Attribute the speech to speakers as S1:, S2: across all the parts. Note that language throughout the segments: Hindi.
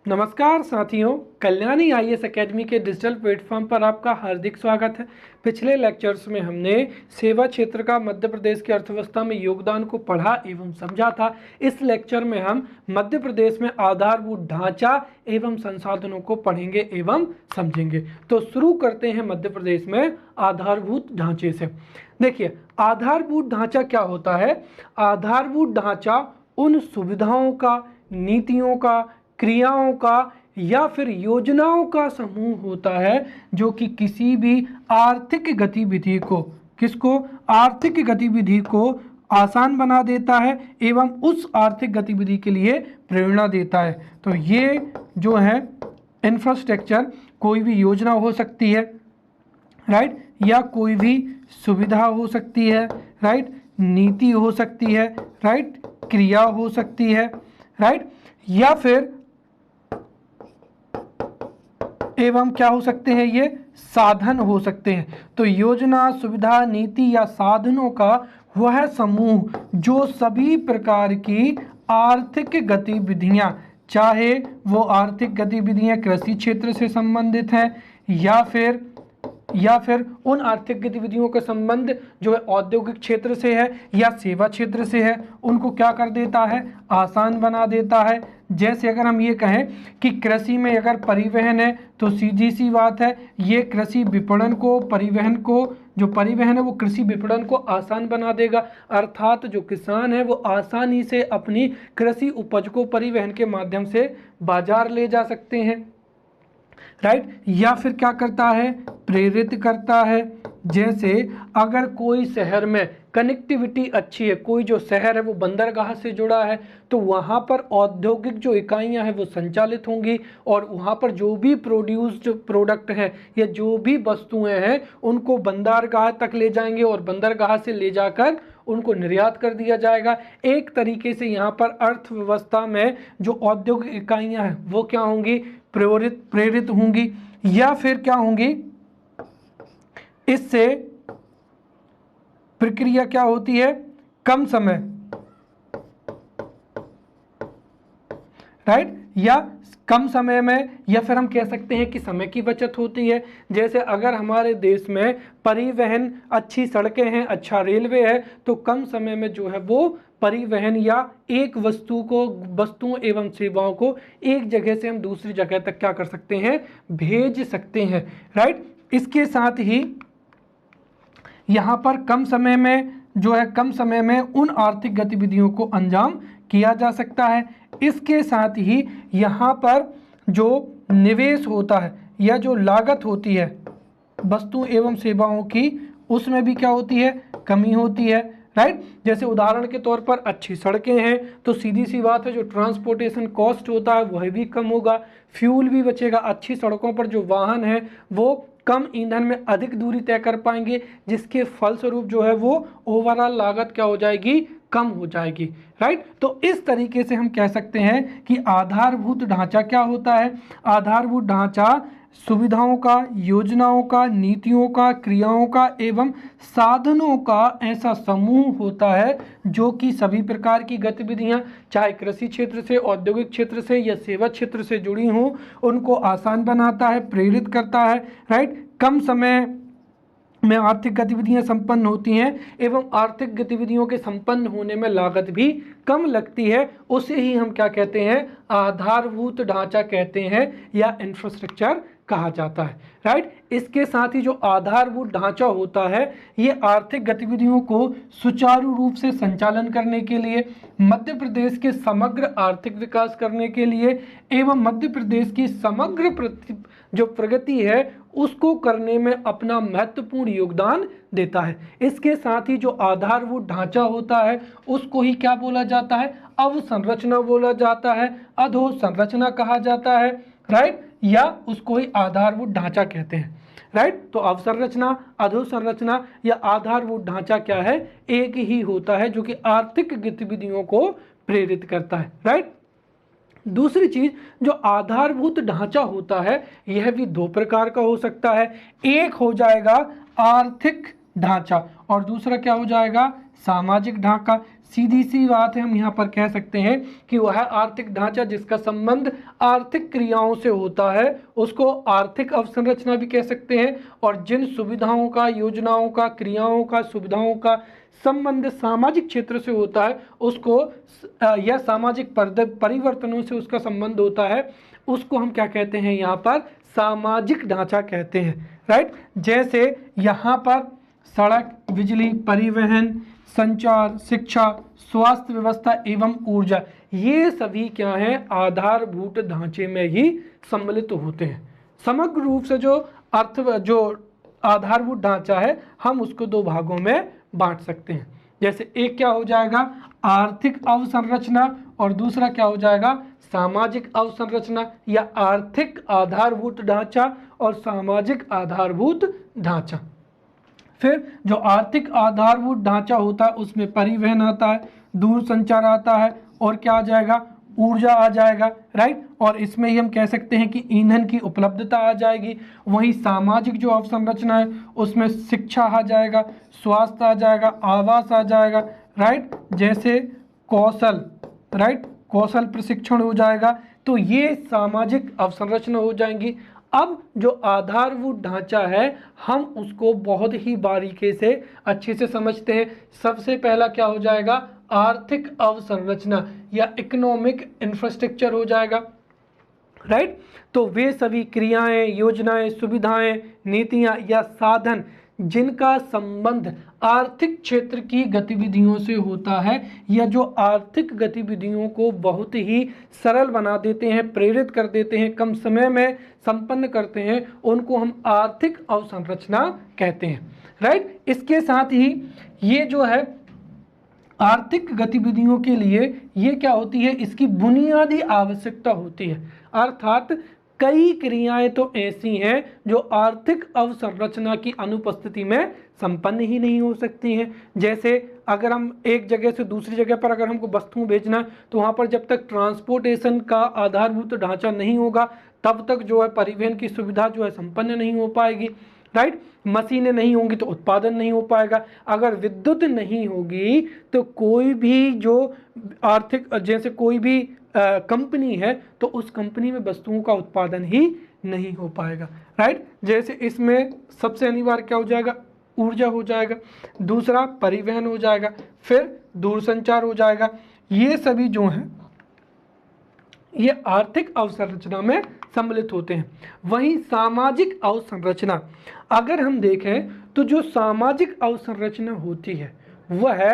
S1: नमस्कार साथियों, कल्याणी आईएएस एकेडमी के डिजिटल प्लेटफॉर्म पर आपका हार्दिक स्वागत है। पिछले लेक्चर्स में हमने सेवा क्षेत्र का मध्य प्रदेश की अर्थव्यवस्था में योगदान को पढ़ा एवं समझा था। इस लेक्चर में हम मध्य प्रदेश में आधारभूत ढांचा एवं संसाधनों को पढ़ेंगे एवं समझेंगे। तो शुरू करते हैं मध्य प्रदेश में आधारभूत ढांचे से। देखिए, आधारभूत ढांचा क्या होता है। आधारभूत ढांचा उन सुविधाओं का, नीतियों का, क्रियाओं का या फिर योजनाओं का समूह होता है जो कि किसी भी आर्थिक गतिविधि को आर्थिक गतिविधि को आसान बना देता है एवं उस आर्थिक गतिविधि के लिए प्रेरणा देता है। तो ये जो है इंफ्रास्ट्रक्चर कोई भी योजना हो सकती है, राइट, या कोई भी सुविधा हो सकती है, राइट, नीति हो सकती है, राइट, क्रिया हो सकती है, राइट, या फिर एवं क्या हो सकते हैं, ये साधन हो सकते हैं। तो योजना, सुविधा, नीति या साधनों का वह समूह जो सभी प्रकार की आर्थिक गतिविधियां, चाहे वो आर्थिक गतिविधियां कृषि क्षेत्र से संबंधित हैं या फिर उन आर्थिक गतिविधियों का संबंध जो है औद्योगिक क्षेत्र से है या सेवा क्षेत्र से है, उनको क्या कर देता है, आसान बना देता है। जैसे अगर हम ये कहें कि कृषि में अगर परिवहन है तो सीधी सी बात है, ये कृषि विपणन को, जो परिवहन है वो कृषि विपणन को आसान बना देगा। अर्थात जो किसान है वो आसानी से अपनी कृषि उपज को परिवहन के माध्यम से बाजार ले जा सकते हैं, राइट। या फिर क्या करता है, प्रेरित करता है। जैसे अगर कोई शहर में कनेक्टिविटी अच्छी है, कोई जो शहर है वो बंदरगाह से जुड़ा है, तो वहाँ पर औद्योगिक जो इकाइयाँ हैं वो संचालित होंगी और वहाँ पर जो भी प्रोड्यूस्ड प्रोडक्ट हैं या जो भी वस्तुएं हैं उनको बंदरगाह तक ले जाएंगे और बंदरगाह से ले जाकर उनको निर्यात कर दिया जाएगा। एक तरीके से यहाँ पर अर्थव्यवस्था में जो औद्योगिक इकाइयाँ हैं वो क्या होंगी, प्रेरित होंगी। या फिर क्या होंगी, इससे प्रक्रिया क्या होती है, कम समय, राइट, या कम समय में, या फिर हम कह सकते हैं कि समय की बचत होती है। जैसे अगर हमारे देश में परिवहन, अच्छी सड़कें हैं, अच्छा रेलवे है, तो कम समय में जो है वो परिवहन या एक वस्तुओं एवं सेवाओं को एक जगह से हम दूसरी जगह तक क्या कर सकते हैं, भेज सकते हैं, राइट। इसके साथ ही यहाँ पर कम समय में उन आर्थिक गतिविधियों को अंजाम किया जा सकता है। इसके साथ ही यहाँ पर जो निवेश होता है या जो लागत होती है वस्तु एवं सेवाओं की, उसमें भी क्या होती है, कमी होती है, राइट। जैसे उदाहरण के तौर पर अच्छी सड़कें हैं तो सीधी सी बात है, जो ट्रांसपोर्टेशन कॉस्ट होता है वह भी कम होगा, फ्यूल भी बचेगा। अच्छी सड़कों पर जो वाहन है वो कम ईंधन में अधिक दूरी तय कर पाएंगे, जिसके फलस्वरूप जो है वो ओवरऑल लागत क्या हो जाएगी, कम हो जाएगी, राइट। तो इस तरीके से हम कह सकते हैं कि आधारभूत ढांचा क्या होता है। आधारभूत ढांचा सुविधाओं का, योजनाओं का, नीतियों का, क्रियाओं का एवं साधनों का ऐसा समूह होता है जो कि सभी प्रकार की गतिविधियां, चाहे कृषि क्षेत्र से, औद्योगिक क्षेत्र से या सेवा क्षेत्र से जुड़ी हों, उनको आसान बनाता है, प्रेरित करता है, राइट। कम समय में आर्थिक गतिविधियां संपन्न होती हैं एवं आर्थिक गतिविधियों के संपन्न होने में लागत भी कम लगती है। उसे ही हम क्या कहते हैं, आधारभूत ढांचा कहते हैं या इंफ्रास्ट्रक्चर कहा जाता है, राइट। इसके साथ ही जो आधारभूत ढांचा होता है ये आर्थिक गतिविधियों को सुचारू रूप से संचालन करने के लिए, मध्य प्रदेश के समग्र आर्थिक विकास करने के लिए एवं मध्य प्रदेश की समग्र जो प्रगति है उसको करने में अपना महत्वपूर्ण योगदान देता है। इसके साथ ही जो आधारभूत ढांचा होता है उसको ही क्या बोला जाता है, अवसंरचना बोला जाता है, अधोसंरचना कहा जाता है, राइट, या उसको ही आधारभूत ढांचा कहते हैं, राइट। तो अवसंरचना, अधोसंरचना या आधारभूत ढांचा क्या है, एक ही होता है जो कि आर्थिक गतिविधियों को प्रेरित करता है, राइट। दूसरी चीज, जो आधारभूत ढांचा होता है यह भी दो प्रकार का हो सकता है। एक हो जाएगा आर्थिक ढांचा और दूसरा क्या हो जाएगा, सामाजिक ढांचा। सीधी सी बात है, हम यहाँ पर कह सकते हैं कि वह आर्थिक ढांचा जिसका संबंध आर्थिक क्रियाओं से होता है उसको आर्थिक अवसंरचना भी कह सकते हैं। और जिन सुविधाओं का, योजनाओं का, क्रियाओं का, सुविधाओं का संबंध सामाजिक क्षेत्र से होता है उसको, या सामाजिक परिवर्तनों से उसका संबंध होता है, उसको हम क्या कहते हैं, यहाँ पर सामाजिक ढांचा कहते हैं। राइट। जैसे यहाँ पर सड़क, बिजली, परिवहन, संचार, शिक्षा, स्वास्थ्य व्यवस्था एवं ऊर्जा, ये सभी क्या हैं, आधारभूत ढांचे में ही सम्मिलित होते हैं। समग्र रूप से जो आधारभूत ढांचा है हम उसको दो भागों में बांट सकते हैं। जैसे एक क्या हो जाएगा, आर्थिक अवसंरचना, और दूसरा क्या हो जाएगा, सामाजिक अवसंरचना, या आर्थिक आधारभूत ढांचा और सामाजिक आधारभूत ढांचा। फिर जो आर्थिक आधारभूत ढांचा होता है उसमें परिवहन आता है, दूरसंचार आता है, और क्या आ जाएगा, ऊर्जा आ जाएगा। राइट। और इसमें ही हम कह सकते हैं कि ईंधन की उपलब्धता आ जाएगी। वहीं सामाजिक जो अवसंरचना है उसमें शिक्षा आ जाएगा, स्वास्थ्य आ जाएगा, आवास आ जाएगा। राइट। जैसे कौशल, राइट, कौशल प्रशिक्षण हो जाएगा। तो ये सामाजिक अवसंरचना हो जाएंगी। अब जो आधारभूत ढांचा है हम उसको बहुत ही बारीकी से अच्छे से समझते हैं। सबसे पहला क्या हो जाएगा, आर्थिक अवसंरचना या इकोनॉमिक इंफ्रास्ट्रक्चर हो जाएगा। राइट। तो वे सभी क्रियाएं, योजनाएं, सुविधाएं, नीतियां या साधन जिनका संबंध आर्थिक क्षेत्र की गतिविधियों से होता है, या जो आर्थिक गतिविधियों को बहुत ही सरल बना देते हैं, प्रेरित कर देते हैं, कम समय में संपन्न करते हैं, उनको हम आर्थिक अवसंरचना कहते हैं। राइट। इसके साथ ही ये जो है आर्थिक गतिविधियों के लिए ये क्या होती है, इसकी बुनियादी आवश्यकता होती है। अर्थात कई क्रियाएं तो ऐसी हैं जो आर्थिक अवसंरचना की अनुपस्थिति में संपन्न ही नहीं हो सकती हैं। जैसे अगर हम एक जगह से दूसरी जगह पर अगर हमको वस्तुएं बेचना है तो वहाँ पर जब तक ट्रांसपोर्टेशन का आधारभूत ढांचा नहीं होगा तब तक जो है परिवहन की सुविधा जो है संपन्न नहीं हो पाएगी। राइट। मशीनें नहीं होंगी तो उत्पादन नहीं हो पाएगा। अगर विद्युत नहीं होगी तो कोई भी जो आर्थिक, जैसे कोई भी कंपनी है तो उस कंपनी में वस्तुओं का उत्पादन ही नहीं हो पाएगा। राइट। जैसे इसमें सबसे अनिवार्य क्या हो जाएगा, ऊर्जा हो जाएगा, दूसरा परिवहन हो जाएगा, फिर दूरसंचार हो जाएगा। ये सभी जो हैं ये आर्थिक अवसंरचना में सम्मिलित होते हैं। वहीं सामाजिक अवसंरचना अगर हम देखें तो जो सामाजिक अवसंरचना होती है वह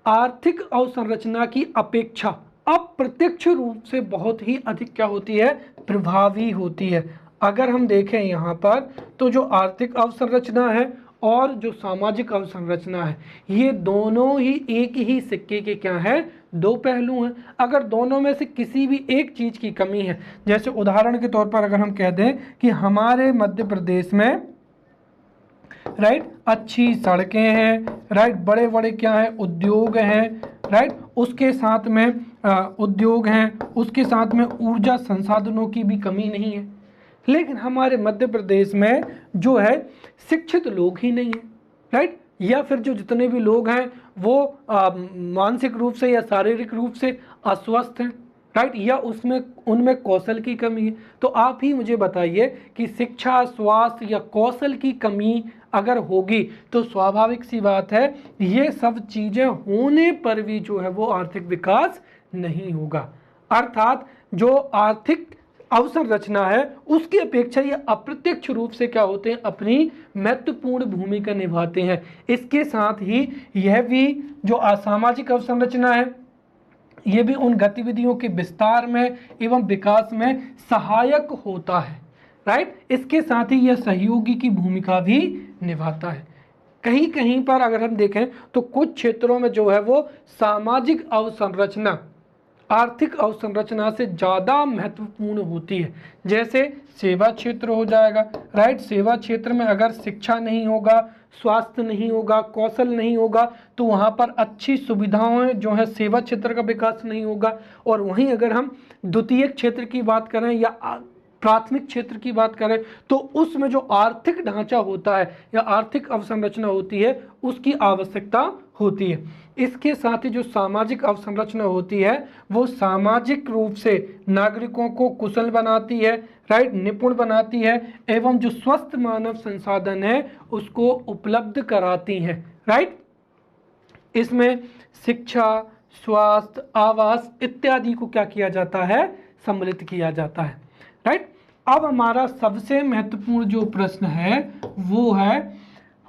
S1: आर्थिक अवसंरचना की अपेक्षा अप्रत्यक्ष रूप से बहुत ही अधिक क्या होती है, प्रभावी होती है। अगर हम देखें यहाँ पर तो जो आर्थिक अवसंरचना है और जो सामाजिक अवसंरचना है ये दोनों ही एक ही सिक्के के क्या हैं, दो पहलू हैं। अगर दोनों में से किसी भी एक चीज़ की कमी है, जैसे उदाहरण के तौर पर अगर हम कह दें कि हमारे मध्य प्रदेश में राइट अच्छी सड़कें हैं, राइट, बड़े बड़े क्या हैं, उद्योग हैं, राइट, उसके साथ में उद्योग हैं, उसके साथ में ऊर्जा संसाधनों की भी कमी नहीं है, लेकिन हमारे मध्य प्रदेश में जो है शिक्षित लोग ही नहीं है। राइट। या फिर जो जितने भी लोग हैं वो मानसिक रूप से या शारीरिक रूप से अस्वस्थ हैं। राइट। या उनमें कौशल की कमी है। तो आप ही मुझे बताइए कि शिक्षा, स्वास्थ्य या कौशल की कमी अगर होगी तो स्वाभाविक सी बात है ये सब चीज़ें होने पर भी जो है वो आर्थिक विकास नहीं होगा। अर्थात जो आर्थिक अवसंरचना है उसकी अपेक्षा ये अप्रत्यक्ष रूप से क्या होते हैं, अपनी महत्वपूर्ण भूमिका निभाते हैं। इसके साथ ही यह भी जो असामाजिक अवसंरचना है ये भी उन गतिविधियों के विस्तार में एवं विकास में सहायक होता है। राइट। इसके साथ ही यह सहयोगी की भूमिका भी निभाता है। कहीं कहीं पर अगर हम देखें तो कुछ क्षेत्रों में जो है वो सामाजिक अवसंरचना आर्थिक अवसंरचना से ज़्यादा महत्वपूर्ण होती है। जैसे सेवा क्षेत्र हो जाएगा। राइट। सेवा क्षेत्र में अगर शिक्षा नहीं होगा, स्वास्थ्य नहीं होगा, कौशल नहीं होगा तो वहाँ पर अच्छी सुविधाएं जो है सेवा क्षेत्र का विकास नहीं होगा। और वहीं अगर हम द्वितीयक क्षेत्र की बात करें या प्राथमिक क्षेत्र की बात करें तो उसमें जो आर्थिक ढांचा होता है या आर्थिक अवसंरचना होती है उसकी आवश्यकता होती है। इसके साथ ही जो सामाजिक अवसंरचना होती है वो सामाजिक रूप से नागरिकों को कुशल बनाती है, राइट, निपुण बनाती है एवं जो स्वस्थ मानव संसाधन है उसको उपलब्ध कराती है, राइट। इसमें शिक्षा, स्वास्थ्य, आवास इत्यादि को क्या किया जाता है, सम्मिलित किया जाता है, राइट। अब हमारा सबसे महत्वपूर्ण जो प्रश्न है वो है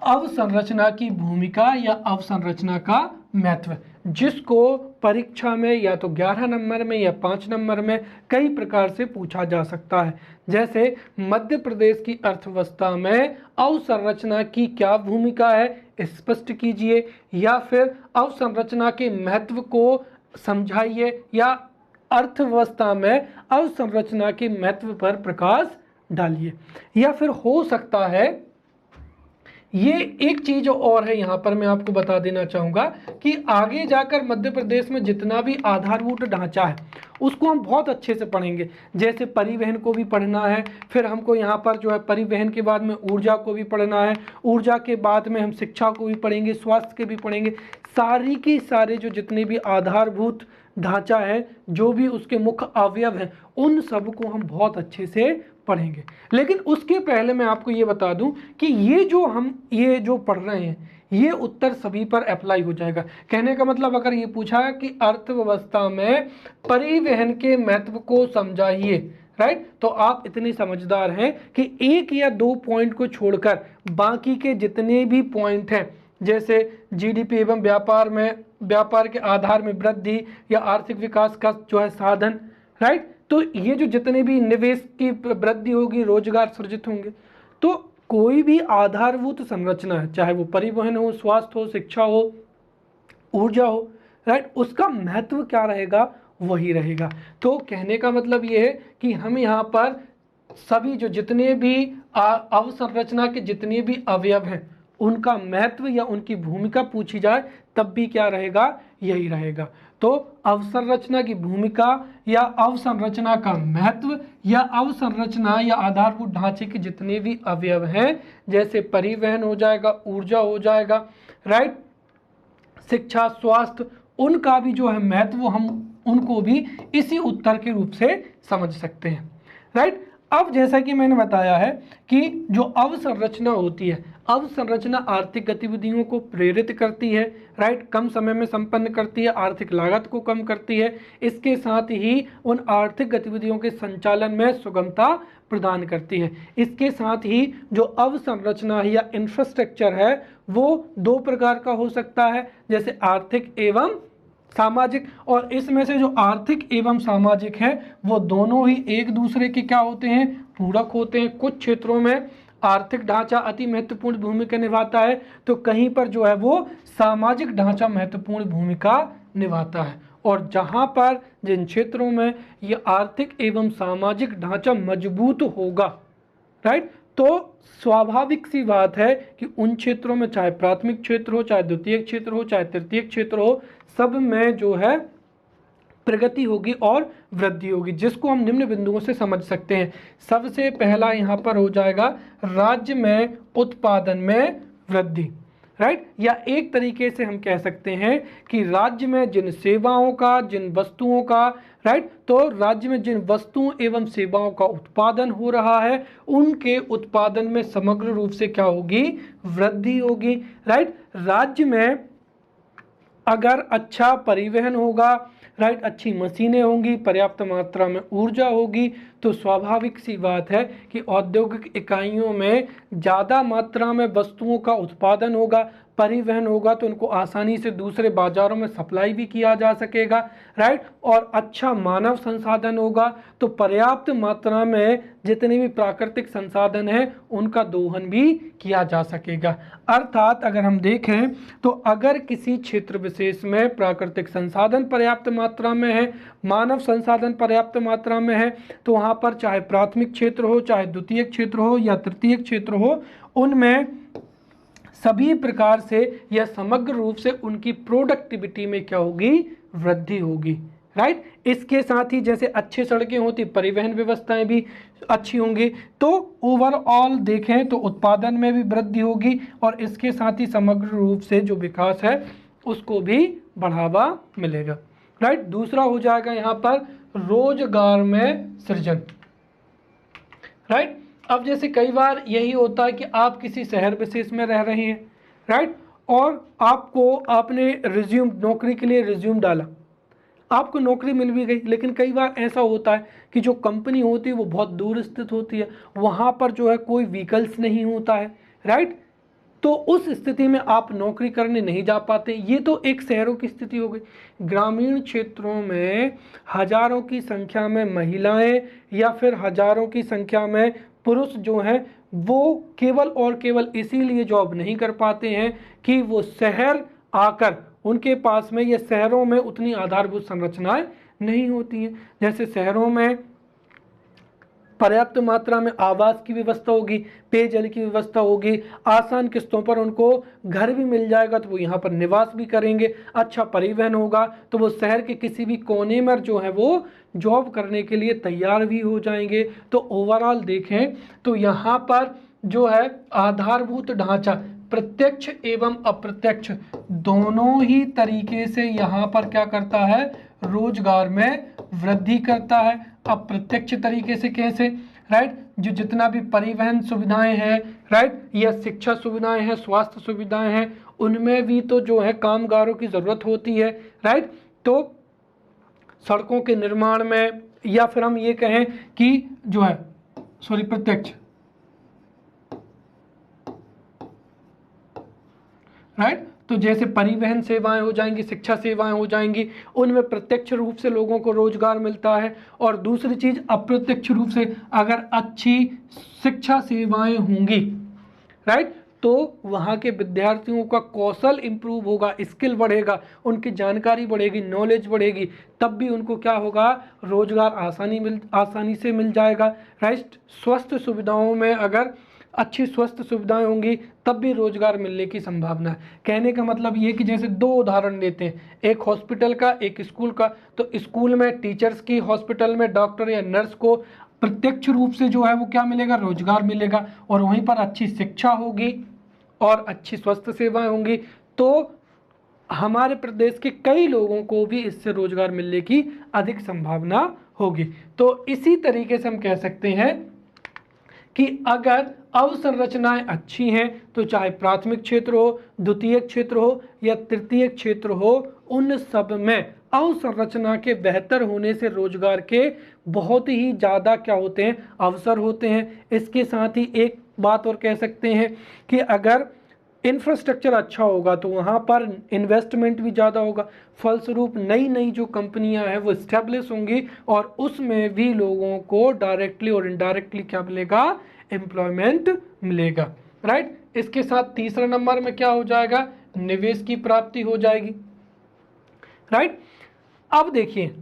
S1: अवसंरचना की भूमिका या अवसंरचना का महत्व, जिसको परीक्षा में या तो 11 नंबर में या 5 नंबर में कई प्रकार से पूछा जा सकता है। जैसे मध्य प्रदेश की अर्थव्यवस्था में अवसंरचना की क्या भूमिका है स्पष्ट कीजिए, या फिर अवसंरचना के महत्व को समझाइए, या अर्थव्यवस्था में अवसंरचना के महत्व पर प्रकाश डालिए। या फिर हो सकता है ये एक चीज और है, यहाँ पर मैं आपको बता देना चाहूँगा कि आगे जाकर मध्य प्रदेश में जितना भी आधारभूत ढांचा है उसको हम बहुत अच्छे से पढ़ेंगे। जैसे परिवहन को भी पढ़ना है, फिर हमको यहाँ पर जो है परिवहन के बाद में ऊर्जा को भी पढ़ना है, ऊर्जा के बाद में हम शिक्षा को भी पढ़ेंगे, स्वास्थ्य के भी पढ़ेंगे। सारी की सारे जो जितने भी आधारभूत ढांचा है, जो भी उसके मुख्य अवयव हैं, उन सब को हम बहुत अच्छे से पढ़ेंगे। लेकिन उसके पहले मैं आपको ये बता दूं कि ये जो पढ़ रहे हैं ये उत्तर सभी पर अप्लाई हो जाएगा। कहने का मतलब अगर ये पूछा है कि अर्थव्यवस्था में परिवहन के महत्व को समझाइए, राइट, तो आप इतने समझदार हैं कि 1 या 2 पॉइंट को छोड़कर बाकी के जितने भी पॉइंट हैं, जैसे जीडीपी एवं व्यापार के आधार में वृद्धि या आर्थिक विकास का जो है साधन, राइट, तो ये जो जितने भी निवेश की वृद्धि होगी, रोजगार सृजित होंगे। तो कोई भी आधारभूत संरचना है, चाहे वो परिवहन हो, स्वास्थ्य हो, शिक्षा हो, ऊर्जा हो, राइट, उसका महत्व क्या रहेगा, वही रहेगा। तो कहने का मतलब ये है कि हम यहाँ पर सभी जो जितने भी अवसंरचना के जितने भी अवयव हैं उनका महत्व या उनकी भूमिका पूछी जाए तब भी क्या रहेगा, यही रहेगा। तो अवसंरचना की भूमिका या अवसंरचना का महत्व या अवसंरचना या आधारभूत ढांचे के जितने भी अवयव हैं, जैसे परिवहन हो जाएगा, ऊर्जा हो जाएगा, राइट, शिक्षा, स्वास्थ्य, उनका भी जो है महत्व हम उनको भी इसी उत्तर के रूप से समझ सकते हैं, राइट। अब जैसा कि मैंने बताया है कि जो अवसंरचना होती है, अवसंरचना आर्थिक गतिविधियों को प्रेरित करती है, राइट, कम समय में संपन्न करती है, आर्थिक लागत को कम करती है, इसके साथ ही उन आर्थिक गतिविधियों के संचालन में सुगमता प्रदान करती है। इसके साथ ही जो अवसंरचना या इंफ्रास्ट्रक्चर है वो 2 प्रकार का हो सकता है, जैसे आर्थिक एवं सामाजिक, और इसमें से जो आर्थिक एवं सामाजिक है वो दोनों ही एक दूसरे के क्या होते हैं, पूरक होते हैं। कुछ क्षेत्रों में आर्थिक ढांचा अति महत्वपूर्ण भूमिका निभाता है तो कहीं पर जो है वो सामाजिक ढांचा महत्वपूर्ण भूमिका निभाता है, और जहां पर जिन क्षेत्रों में ये आर्थिक एवं सामाजिक ढांचा मजबूत होगा, राइट, तो स्वाभाविक सी बात है कि उन क्षेत्रों में चाहे प्राथमिक क्षेत्र हो, चाहे द्वितीयक क्षेत्र हो, चाहे तृतीयक क्षेत्र हो, सब में जो है प्रगति होगी और वृद्धि होगी, जिसको हम निम्न बिंदुओं से समझ सकते हैं। सबसे पहला यहाँ पर हो जाएगा राज्य में उत्पादन में वृद्धि, राइट, या एक तरीके से हम कह सकते हैं कि राज्य में जिन सेवाओं का, जिन वस्तुओं का, राइट, तो राज्य में जिन वस्तुओं एवं सेवाओं का उत्पादन हो रहा है उनके उत्पादन में समग्र रूप से क्या होगी, वृद्धि होगी, राइट। राज्य में अगर अच्छा परिवहन होगा, राइट, अच्छी मशीनें होंगी, पर्याप्त मात्रा में ऊर्जा होगी, तो स्वाभाविक सी बात है कि औद्योगिक इकाइयों में ज़्यादा मात्रा में वस्तुओं का उत्पादन होगा, परिवहन होगा तो उनको आसानी से दूसरे बाजारों में सप्लाई भी किया जा सकेगा, राइट, और अच्छा मानव संसाधन होगा तो पर्याप्त मात्रा में जितने भी प्राकृतिक संसाधन हैं उनका दोहन भी किया जा सकेगा। अर्थात अगर हम देखें तो अगर किसी क्षेत्र विशेष में प्राकृतिक संसाधन पर्याप्त मात्रा में है, मानव संसाधन पर्याप्त मात्रा में है, तो वहाँ पर चाहे प्राथमिक क्षेत्र हो, चाहे द्वितीयक क्षेत्र हो या तृतीयक क्षेत्र हो, उनमें सभी प्रकार से या समग्र रूप से उनकी प्रोडक्टिविटी में क्या होगी, वृद्धि होगी, राइट। इसके साथ ही जैसे अच्छी सड़कें होती, परिवहन व्यवस्थाएं भी अच्छी होंगी, तो ओवरऑल देखें तो उत्पादन में भी वृद्धि होगी और इसके साथ ही समग्र रूप से जो विकास है उसको भी बढ़ावा मिलेगा। राइट। दूसरा हो जाएगा यहाँ पर रोजगार में सृजन। राइट। अब जैसे कई बार यही होता है कि आप किसी शहर विशेष में रह रहे हैं, राइट, और आपने रिज्यूम, नौकरी के लिए रिज्यूम डाला, आपको नौकरी मिल भी गई, लेकिन कई बार ऐसा होता है कि जो कंपनी होती है वो बहुत दूर स्थित होती है, वहाँ पर जो है कोई व्हीकल्स नहीं होता है, राइट। तो उस स्थिति में आप नौकरी करने नहीं जा पाते। ये तो एक शहरों की स्थिति हो गई। ग्रामीण क्षेत्रों में हजारों की संख्या में महिलाएं या फिर हजारों की संख्या में पुरुष जो हैं वो केवल और केवल इसीलिए जॉब नहीं कर पाते हैं कि वो शहर आकर उनके पास में या शहरों में उतनी आधारभूत संरचनाएं नहीं होती हैं। जैसे शहरों में पर्याप्त मात्रा में आवास की व्यवस्था होगी, पेयजल की व्यवस्था होगी, आसान किस्तों पर उनको घर भी मिल जाएगा तो वो यहाँ पर निवास भी करेंगे, अच्छा परिवहन होगा तो वो शहर के किसी भी कोने में जो है वो जॉब करने के लिए तैयार भी हो जाएंगे। तो ओवरऑल देखें तो यहाँ पर जो है आधारभूत ढांचा प्रत्यक्ष एवं अप्रत्यक्ष दोनों ही तरीके से यहाँ पर क्या करता है, रोजगार में वृद्धि करता है। अप्रत्यक्ष तरीके से कैसे, राइट, जो जितना भी परिवहन सुविधाएं हैं, राइट, या शिक्षा सुविधाएं हैं, स्वास्थ्य सुविधाएं हैं, उनमें भी तो जो है कामगारों की जरूरत होती है, राइट। तो सड़कों के निर्माण में या फिर हम ये कहें कि जो है प्रत्यक्ष, राइट, तो जैसे परिवहन सेवाएं हो जाएंगी, शिक्षा सेवाएं हो जाएंगी, उनमें प्रत्यक्ष रूप से लोगों को रोजगार मिलता है। और दूसरी चीज अप्रत्यक्ष रूप से अगर अच्छी शिक्षा सेवाएं होंगी, राइट, तो वहाँ के विद्यार्थियों का कौशल इंप्रूव होगा, स्किल बढ़ेगा, उनकी जानकारी बढ़ेगी, नॉलेज बढ़ेगी, तब भी उनको क्या होगा, रोजगार आसानी से मिल जाएगा, राइट। स्वास्थ्य सुविधाओं में अगर अच्छी स्वास्थ्य सुविधाएं होंगी तब भी रोजगार मिलने की संभावना है। कहने का मतलब ये कि जैसे दो उदाहरण लेते हैं, एक हॉस्पिटल का, एक स्कूल का, तो स्कूल में टीचर्स की, हॉस्पिटल में डॉक्टर या नर्स को प्रत्यक्ष रूप से जो है वो क्या मिलेगा, रोजगार मिलेगा। और वहीं पर अच्छी शिक्षा होगी और अच्छी स्वास्थ्य सेवाएं होंगी तो हमारे प्रदेश के कई लोगों को भी इससे रोजगार मिलने की अधिक संभावना होगी। तो इसी तरीके से हम कह सकते हैं कि अगर अवसंरचनाएं अच्छी हैं तो चाहे प्राथमिक क्षेत्र हो, द्वितीयक क्षेत्र हो या तृतीयक क्षेत्र हो, उन सब में अवसंरचना के बेहतर होने से रोजगार के बहुत ही ज़्यादा क्या होते हैं, अवसर होते हैं। इसके साथ ही एक बात और कह सकते हैं कि अगर इंफ्रास्ट्रक्चर अच्छा होगा तो वहाँ पर इन्वेस्टमेंट भी ज़्यादा होगा, फलस्वरूप नई नई जो कंपनियां हैं वो स्टैब्लिश होंगी और उसमें भी लोगों को डायरेक्टली और इनडायरेक्टली क्या मिलेगा, एम्प्लॉयमेंट मिलेगा, राइट। इसके साथ तीसरा नंबर में क्या हो जाएगा, निवेश की प्राप्ति हो जाएगी, राइट। अब देखिए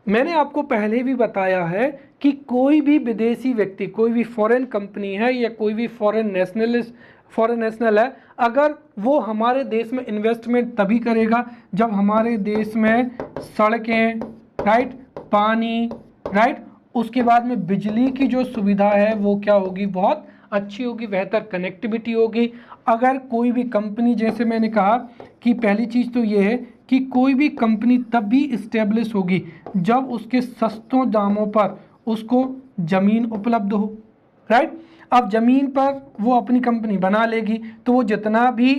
S1: मैंने आपको पहले भी बताया है कि कोई भी विदेशी व्यक्ति, कोई भी फॉरेन कंपनी है या कोई भी फॉरेन नेशनल है, अगर वो हमारे देश में इन्वेस्टमेंट तभी करेगा जब हमारे देश में सड़कें, राइट, पानी, राइट, उसके बाद में बिजली की जो सुविधा है वो क्या होगी, बहुत अच्छी होगी, बेहतर कनेक्टिविटी होगी। अगर कोई भी कंपनी, जैसे मैंने कहा कि पहली चीज़ तो ये है कि कोई भी कंपनी तब भी इस्टेब्लिश होगी जब उसके सस्तों दामों पर उसको ज़मीन उपलब्ध हो, राइट। अब ज़मीन पर वो अपनी कंपनी बना लेगी तो वो जितना भी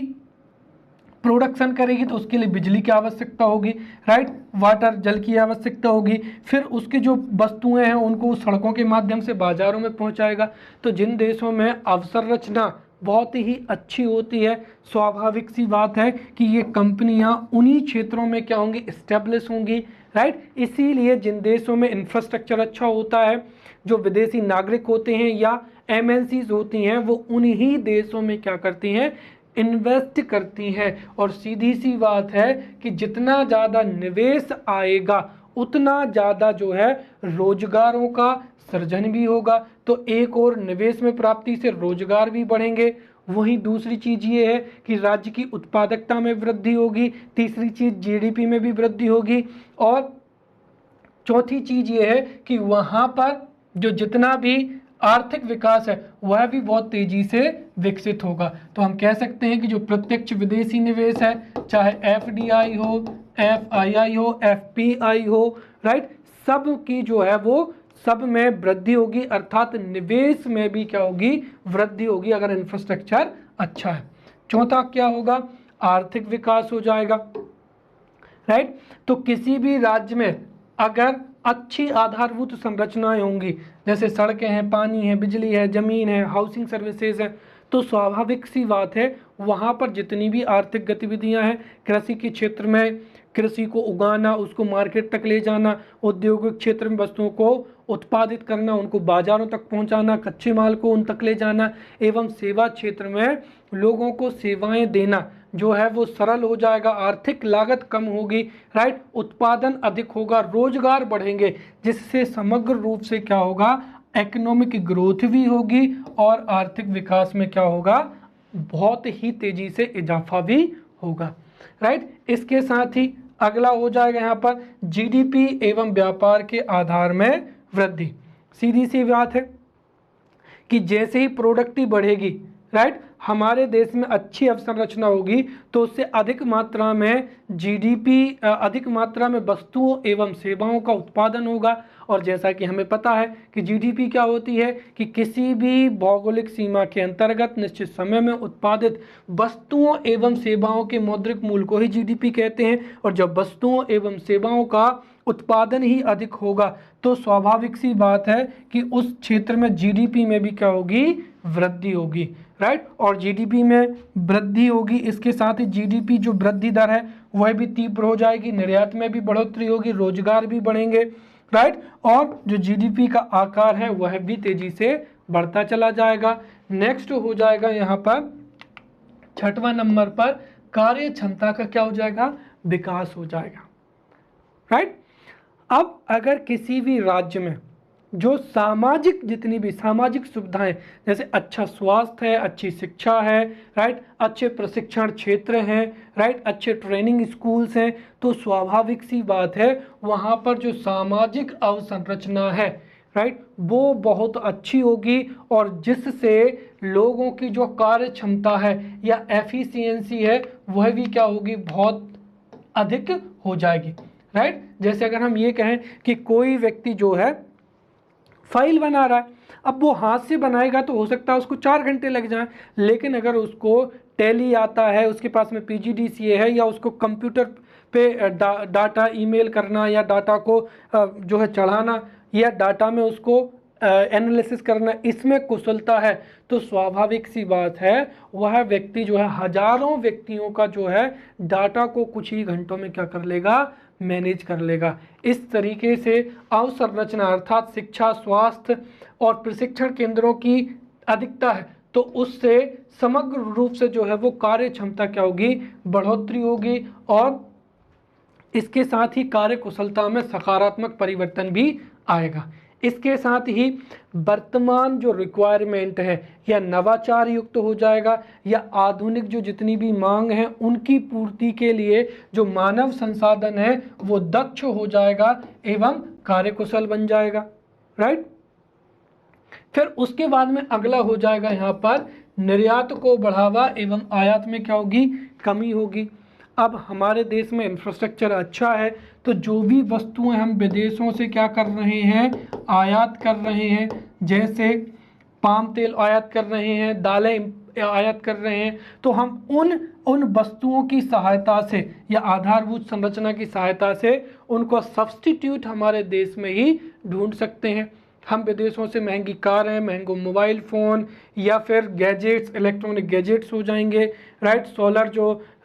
S1: प्रोडक्शन करेगी तो उसके लिए बिजली की आवश्यकता होगी, राइट, वाटर, जल की आवश्यकता होगी, फिर उसके जो वस्तुएं हैं उनको सड़कों के माध्यम से बाजारों में पहुंचाएगा। तो जिन देशों में अवसंरचना बहुत ही अच्छी होती है, स्वाभाविक सी बात है कि ये कंपनियां उन्हीं क्षेत्रों में क्या होंगी, इस्टेब्लिश होंगी, राइट। इसीलिए जिन देशों में इंफ्रास्ट्रक्चर अच्छा होता है, जो विदेशी नागरिक होते हैं या एमएनसीज होती हैं, वो उन्हीं देशों में क्या करती हैं, इन्वेस्ट करती हैं। और सीधी सी बात है कि जितना ज़्यादा निवेश आएगा उतना ज़्यादा जो है रोजगारों का सृजन भी होगा। तो एक और निवेश में प्राप्ति से रोजगार भी बढ़ेंगे, वहीं दूसरी चीज़ ये है कि राज्य की उत्पादकता में वृद्धि होगी, तीसरी चीज़ जीडीपी में भी वृद्धि होगी, और चौथी चीज़ ये है कि वहाँ पर जो जितना भी आर्थिक विकास है वह भी बहुत तेजी से विकसित होगा। तो हम कह सकते हैं कि जो प्रत्यक्ष विदेशी निवेश है, चाहे FDI हो, FII हो, FPI हो, राइट, सब की जो है वो सब में वृद्धि होगी, अर्थात निवेश में भी क्या होगी, वृद्धि होगी अगर इंफ्रास्ट्रक्चर अच्छा है। चौथा क्या होगा, आर्थिक विकास हो जाएगा, राइट। तो किसी भी राज्य में अगर अच्छी आधारभूत संरचनाएं होंगी, जैसे सड़कें हैं, पानी है, बिजली है, जमीन है, हाउसिंग सर्विसेज है, तो स्वाभाविक सी बात है वहाँ पर जितनी भी आर्थिक गतिविधियाँ हैं, कृषि के क्षेत्र में कृषि को उगाना, उसको मार्केट तक ले जाना, औद्योगिक क्षेत्र में वस्तुओं को उत्पादित करना, उनको बाजारों तक पहुंचाना, कच्चे माल को उन तक ले जाना, एवं सेवा क्षेत्र में लोगों को सेवाएं देना जो है वो सरल हो जाएगा, आर्थिक लागत कम होगी, राइट, उत्पादन अधिक होगा, रोजगार बढ़ेंगे, जिससे समग्र रूप से क्या होगा, इकोनॉमिक ग्रोथ भी होगी और आर्थिक विकास में क्या होगा, बहुत ही तेजी से इजाफा भी होगा, राइट। इसके साथ ही अगला हो जाएगा यहाँ पर GDP एवं व्यापार के आधार में वृद्धि। सीधी सी बात है कि जैसे ही प्रोडक्टिव बढ़ेगी, राइट, हमारे देश में अच्छी अवसंरचना होगी तो उससे अधिक मात्रा में GDP, अधिक मात्रा में वस्तुओं एवं सेवाओं का उत्पादन होगा। और जैसा कि हमें पता है कि GDP क्या होती है कि किसी भी भौगोलिक सीमा के अंतर्गत निश्चित समय में उत्पादित वस्तुओं एवं सेवाओं के मौद्रिक मूल्य को ही GDP कहते हैं। और जब वस्तुओं एवं सेवाओं का उत्पादन ही अधिक होगा तो स्वाभाविक सी बात है कि उस क्षेत्र में GDP में भी क्या होगी, वृद्धि होगी, राइट। और GDP में वृद्धि होगी, इसके साथ ही GDP जो वृद्धि दर है वह भी तीव्र हो जाएगी, निर्यात में भी बढ़ोतरी होगी, रोजगार भी बढ़ेंगे, राइट। और जो GDP का आकार है वह भी तेजी से बढ़ता चला जाएगा। नेक्स्ट हो जाएगा यहाँ पर 6वां नंबर पर कार्य क्षमता का क्या हो जाएगा, विकास हो जाएगा, राइट। अब अगर किसी भी राज्य में जो सामाजिक जितनी भी सामाजिक सुविधाएं, जैसे अच्छा स्वास्थ्य है, अच्छी शिक्षा है, राइट, अच्छे प्रशिक्षण क्षेत्र हैं, राइट, अच्छे ट्रेनिंग स्कूल्स हैं, तो स्वाभाविक सी बात है वहाँ पर जो सामाजिक अवसंरचना है, राइट, वो बहुत अच्छी होगी और जिससे लोगों की जो कार्य क्षमता है या एफिशिएंसी है वह भी क्या होगी, बहुत अधिक हो जाएगी, राइट। जैसे अगर हम ये कहें कि कोई व्यक्ति जो है फाइल बना रहा है, अब वो हाथ से बनाएगा तो हो सकता है उसको 4 घंटे लग जाए, लेकिन अगर उसको टैली आता है, उसके पास में PGDCA है, या उसको कंप्यूटर पे डाटा ईमेल करना या डाटा को जो है चढ़ाना या डाटा में उसको एनालिसिस करना, इसमें कुशलता है, तो स्वाभाविक सी बात है वह व्यक्ति जो है हजारों व्यक्तियों का जो है डाटा को कुछ ही घंटों में क्या कर लेगा, मैनेज कर लेगा। इस तरीके से अवसंरचना अर्थात शिक्षा, स्वास्थ्य और प्रशिक्षण केंद्रों की अधिकता है तो उससे समग्र रूप से जो है वो कार्य क्षमता क्या होगी, बढ़ोतरी होगी और इसके साथ ही कार्य कुशलता में सकारात्मक परिवर्तन भी आएगा। इसके साथ ही वर्तमान जो रिक्वायरमेंट है या नवाचार युक्त हो जाएगा या आधुनिक जो जितनी भी मांग है उनकी पूर्ति के लिए जो मानव संसाधन है वो दक्ष हो जाएगा एवं कार्यकुशल बन जाएगा, राइट। फिर उसके बाद में अगला हो जाएगा यहाँ पर निर्यात को बढ़ावा एवं आयात में क्या होगी, कमी होगी। अब हमारे देश में इंफ्रास्ट्रक्चर अच्छा है तो जो भी वस्तुएं हम विदेशों से क्या कर रहे हैं, आयात कर रहे हैं, जैसे पाम तेल आयात कर रहे हैं, दालें आयात कर रहे हैं, तो हम उन वस्तुओं की सहायता से या आधारभूत संरचना की सहायता से उनको सब्स्टिट्यूट हमारे देश में ही ढूंढ सकते हैं। हम विदेशों से महंगी कारें, महंगो मोबाइल फ़ोन या फिर गैजेट्स, इलेक्ट्रॉनिक गैजेट्स हो जाएंगे, राइट,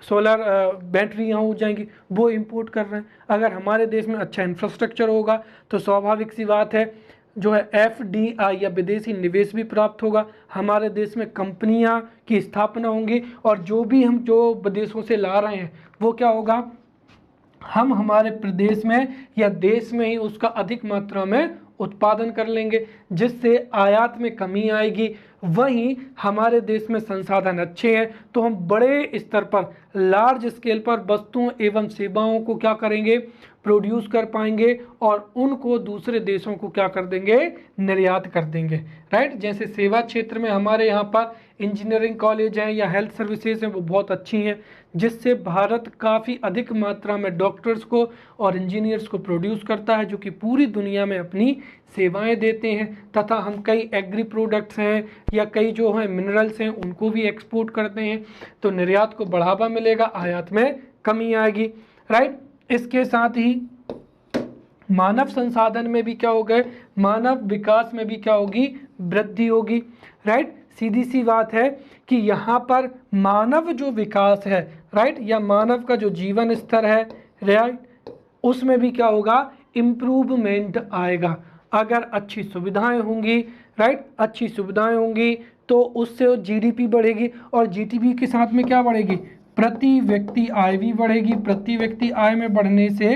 S1: सोलर बैटरियाँ हो जाएंगी, वो इंपोर्ट कर रहे हैं। अगर हमारे देश में अच्छा इंफ्रास्ट्रक्चर होगा तो स्वाभाविक सी बात है जो है FDI या विदेशी निवेश भी प्राप्त होगा, हमारे देश में कंपनियां की स्थापना होंगी और जो भी हम जो विदेशों से ला रहे हैं वो क्या होगा, हम हमारे प्रदेश में या देश में ही उसका अधिक मात्रा में उत्पादन कर लेंगे, जिससे आयात में कमी आएगी। वहीं हमारे देश में संसाधन अच्छे हैं तो हम बड़े स्तर पर, लार्ज स्केल पर वस्तुओं एवं सेवाओं को क्या करेंगे, प्रोड्यूस कर पाएंगे और उनको दूसरे देशों को क्या कर देंगे, निर्यात कर देंगे। राइट, जैसे सेवा क्षेत्र में हमारे यहाँ पर इंजीनियरिंग कॉलेज हैं या हेल्थ सर्विसेज हैं, वो बहुत अच्छी हैं, जिससे भारत काफ़ी अधिक मात्रा में डॉक्टर्स को और इंजीनियर्स को प्रोड्यूस करता है, जो कि पूरी दुनिया में अपनी सेवाएं देते हैं। तथा हम कई एग्री प्रोडक्ट्स हैं या कई जो हैं मिनरल्स हैं, उनको भी एक्सपोर्ट करते हैं, तो निर्यात को बढ़ावा मिलेगा, आयात में कमी आएगी। राइट, इसके साथ ही मानव संसाधन में भी क्या हो गए, मानव विकास में भी क्या होगी, वृद्धि होगी। राइट, सीधी सी बात है कि यहाँ पर मानव जो विकास है, राइट, या मानव का जो जीवन स्तर है, राइट, उसमें भी क्या होगा, इम्प्रूवमेंट आएगा। अगर अच्छी सुविधाएं होंगी, राइट, अच्छी सुविधाएं होंगी तो उससे जीडीपी बढ़ेगी और जीडीपी के साथ में क्या बढ़ेगी, प्रति व्यक्ति आय भी बढ़ेगी। प्रति व्यक्ति आय में बढ़ने से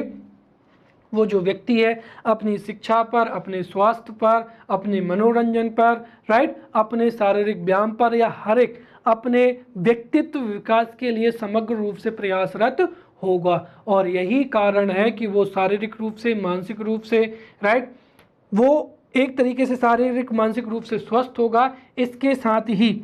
S1: वो जो व्यक्ति है अपनी शिक्षा पर, अपने स्वास्थ्य पर, अपने मनोरंजन पर, राइट, अपने शारीरिक व्यायाम पर या हर एक अपने व्यक्तित्व विकास के लिए समग्र रूप से प्रयासरत होगा। और यही कारण है कि वो शारीरिक रूप से, मानसिक रूप से, राइट, वो एक तरीके से शारीरिक मानसिक रूप से स्वस्थ होगा। इसके साथ ही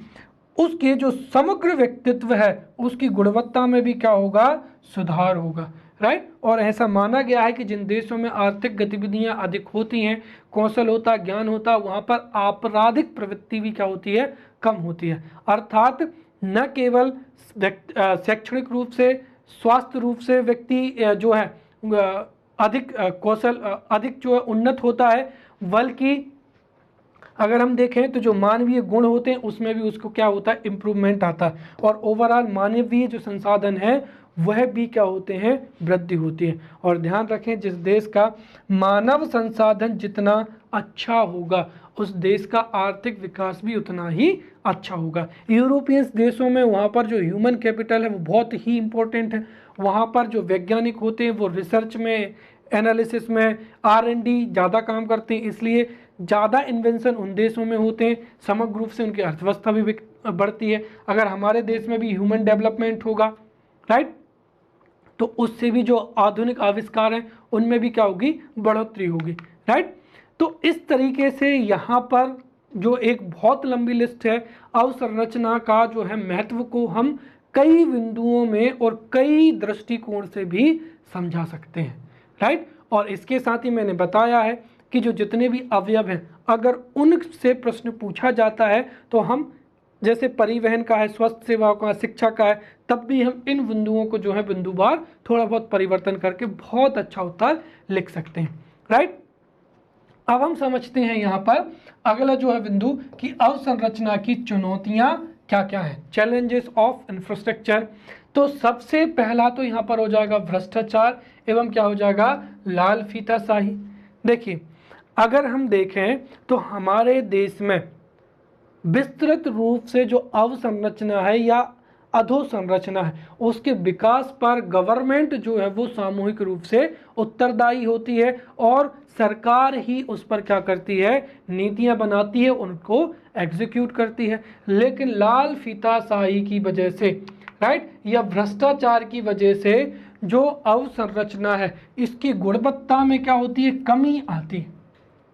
S1: उसके जो समग्र व्यक्तित्व है उसकी गुणवत्ता में भी क्या होगा, सुधार होगा। राइट, और ऐसा माना गया है कि जिन देशों में आर्थिक गतिविधियां अधिक होती हैं, कौशल होता, ज्ञान होता, वहाँ पर आपराधिक प्रवृत्ति भी क्या होती है, कम होती है। अर्थात न केवल शैक्षणिक रूप से, स्वास्थ्य रूप से व्यक्ति जो है अधिक कौशल, अधिक जो है उन्नत होता है, बल्कि अगर हम देखें तो जो मानवीय गुण होते हैं उसमें भी उसको क्या होता है, इम्प्रूवमेंट आता है। और ओवरऑल मानवीय जो संसाधन है वह भी क्या होते हैं, वृद्धि होती है। और ध्यान रखें, जिस देश का मानव संसाधन जितना अच्छा होगा उस देश का आर्थिक विकास भी उतना ही अच्छा होगा। यूरोपियन देशों में वहाँ पर जो ह्यूमन कैपिटल है वो बहुत ही इम्पोर्टेंट है। वहाँ पर जो वैज्ञानिक होते हैं वो रिसर्च में, एनालिसिस में, R&D ज़्यादा काम करते हैं, इसलिए ज़्यादा इन्वेंशन उन देशों में होते हैं, समग्र रूप से उनकी अर्थव्यवस्था भी बढ़ती है। अगर हमारे देश में भी ह्यूमन डेवलपमेंट होगा, राइट, तो उससे भी जो आधुनिक आविष्कार हैं उनमें भी क्या होगी, बढ़ोतरी होगी। राइट, तो इस तरीके से यहाँ पर जो एक बहुत लंबी लिस्ट है, अवसंरचना का जो है महत्व को हम कई बिंदुओं में और कई दृष्टिकोण से भी समझा सकते हैं। राइट, और इसके साथ ही मैंने बताया है कि जो जितने भी अवयव हैं अगर उनसे प्रश्न पूछा जाता है तो हम, जैसे परिवहन का है, स्वास्थ्य सेवाओं का, शिक्षा का है, तब भी हम इन बिंदुओं को जो है बिंदुवार थोड़ा बहुत परिवर्तन करके बहुत अच्छा उत्तर लिख सकते हैं। राइट, अब हम समझते हैं यहाँ पर अगला जो है बिंदु कि अवसंरचना की चुनौतियाँ क्या क्या हैं, चैलेंजेस ऑफ इंफ्रास्ट्रक्चर। तो सबसे पहला तो यहाँ पर हो जाएगा भ्रष्टाचार एवं क्या हो जाएगा, लाल फीताशाही। देखिए, अगर हम देखें तो हमारे देश में विस्तृत रूप से जो अवसंरचना है या अधोसंरचना है उसके विकास पर गवर्नमेंट जो है वो सामूहिक रूप से उत्तरदायी होती है और सरकार ही उस पर क्या करती है, नीतियां बनाती है, उनको एग्जीक्यूट करती है। लेकिन लाल फीताशाही की वजह से, राइट, या भ्रष्टाचार की वजह से जो अवसंरचना है इसकी गुणवत्ता में क्या होती है, कमी आती है।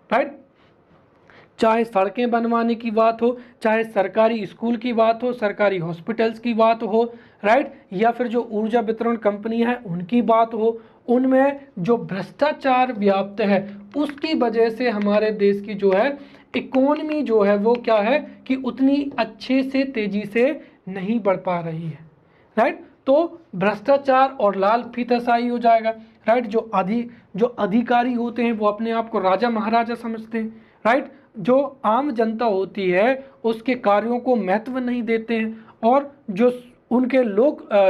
S1: राइट, चाहे सड़कें बनवाने की बात हो, चाहे सरकारी स्कूल की बात हो, सरकारी हॉस्पिटल्स की बात हो, राइट, या फिर जो ऊर्जा वितरण कंपनी है उनकी बात हो, उनमें जो भ्रष्टाचार व्याप्त है उसकी वजह से हमारे देश की जो है इकोनॉमी जो है वो क्या है कि उतनी अच्छे से तेजी से नहीं बढ़ पा रही है। राइट, तो भ्रष्टाचार और लाल फीताशाही हो जाएगा। राइट, जो अधिकारी होते हैं वो अपने आप को राजा महाराजा समझते हैं। राइट, जो आम जनता होती है उसके कार्यों को महत्व नहीं देते हैं और जो उनके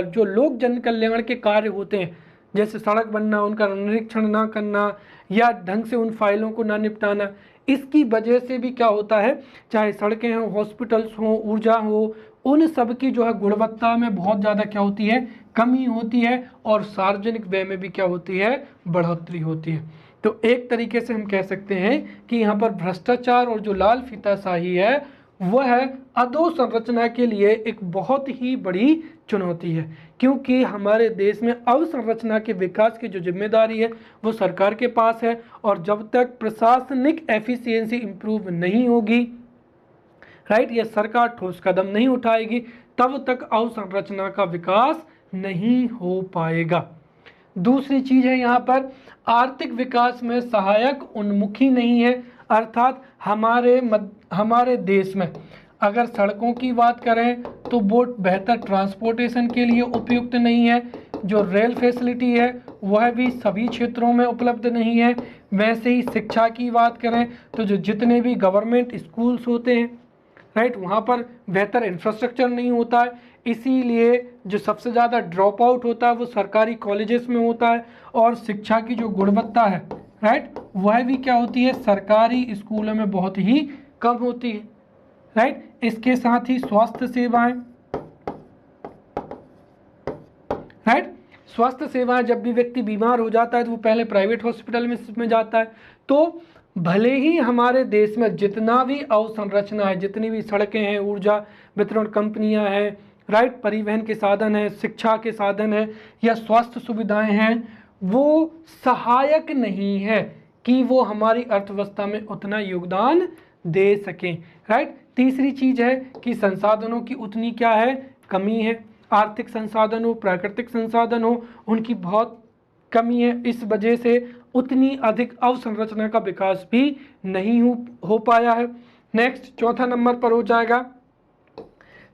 S1: जो लोक जन कल्याण के कार्य होते हैं, जैसे सड़क बनना, उनका निरीक्षण ना करना या ढंग से उन फाइलों को ना निपटाना, इसकी वजह से भी क्या होता है, चाहे सड़कें हों, हॉस्पिटल्स हों, ऊर्जा हो, उन सब की जो है गुणवत्ता में बहुत ज़्यादा क्या होती है, कमी होती है और सार्वजनिक व्यय में भी क्या होती है, बढ़ोतरी होती है। तो एक तरीके से हम कह सकते हैं कि यहाँ पर भ्रष्टाचार और जो लाल फीताशाही है वह अधोसंरचना के लिए एक बहुत ही बड़ी चुनौती है, क्योंकि हमारे देश में अवसंरचना के विकास की जो जिम्मेदारी है वो सरकार के पास है, और जब तक प्रशासनिक एफिशिएंसी इंप्रूव नहीं होगी, राइट, ये सरकार ठोस कदम नहीं उठाएगी, तब तक अवसंरचना का विकास नहीं हो पाएगा। दूसरी चीज है यहाँ पर आर्थिक विकास में सहायक उन्मुखी नहीं है, अर्थात हमारे देश में अगर सड़कों की बात करें तो वो बेहतर ट्रांसपोर्टेशन के लिए उपयुक्त नहीं है, जो रेल फैसिलिटी है वह भी सभी क्षेत्रों में उपलब्ध नहीं है। वैसे ही शिक्षा की बात करें तो जो जितने भी गवर्नमेंट स्कूल्स होते हैं, राइट, वहाँ पर बेहतर इंफ्रास्ट्रक्चर नहीं होता है, इसीलिए जो सबसे ज़्यादा ड्रॉप आउट होता है वो सरकारी कॉलेजेस में होता है, और शिक्षा की जो गुणवत्ता है, राइट, वह भी क्या होती है, सरकारी स्कूलों में बहुत ही कम होती है, राइट। इसके साथ ही स्वास्थ्य सेवाएं, राइट, स्वास्थ्य सेवाएं, जब भी व्यक्ति बीमार हो जाता है तो वो पहले प्राइवेट हॉस्पिटल में जाता है। तो भले ही हमारे देश में जितना भी अवसंरचना है, जितनी भी सड़कें हैं, ऊर्जा वितरण कंपनियां हैं, राइट, परिवहन के साधन है, शिक्षा के साधन है या स्वास्थ्य सुविधाएं हैं, वो सहायक नहीं है कि वो हमारी अर्थव्यवस्था में उतना योगदान दे सकें, राइट। तीसरी चीज है कि संसाधनों की उतनी क्या है, कमी है। आर्थिक संसाधन हो, प्राकृतिक संसाधन हो, उनकी बहुत कमी है, इस वजह से उतनी अधिक अवसंरचना का विकास भी नहीं हो पाया है। नेक्स्ट, चौथा नंबर पर हो जाएगा,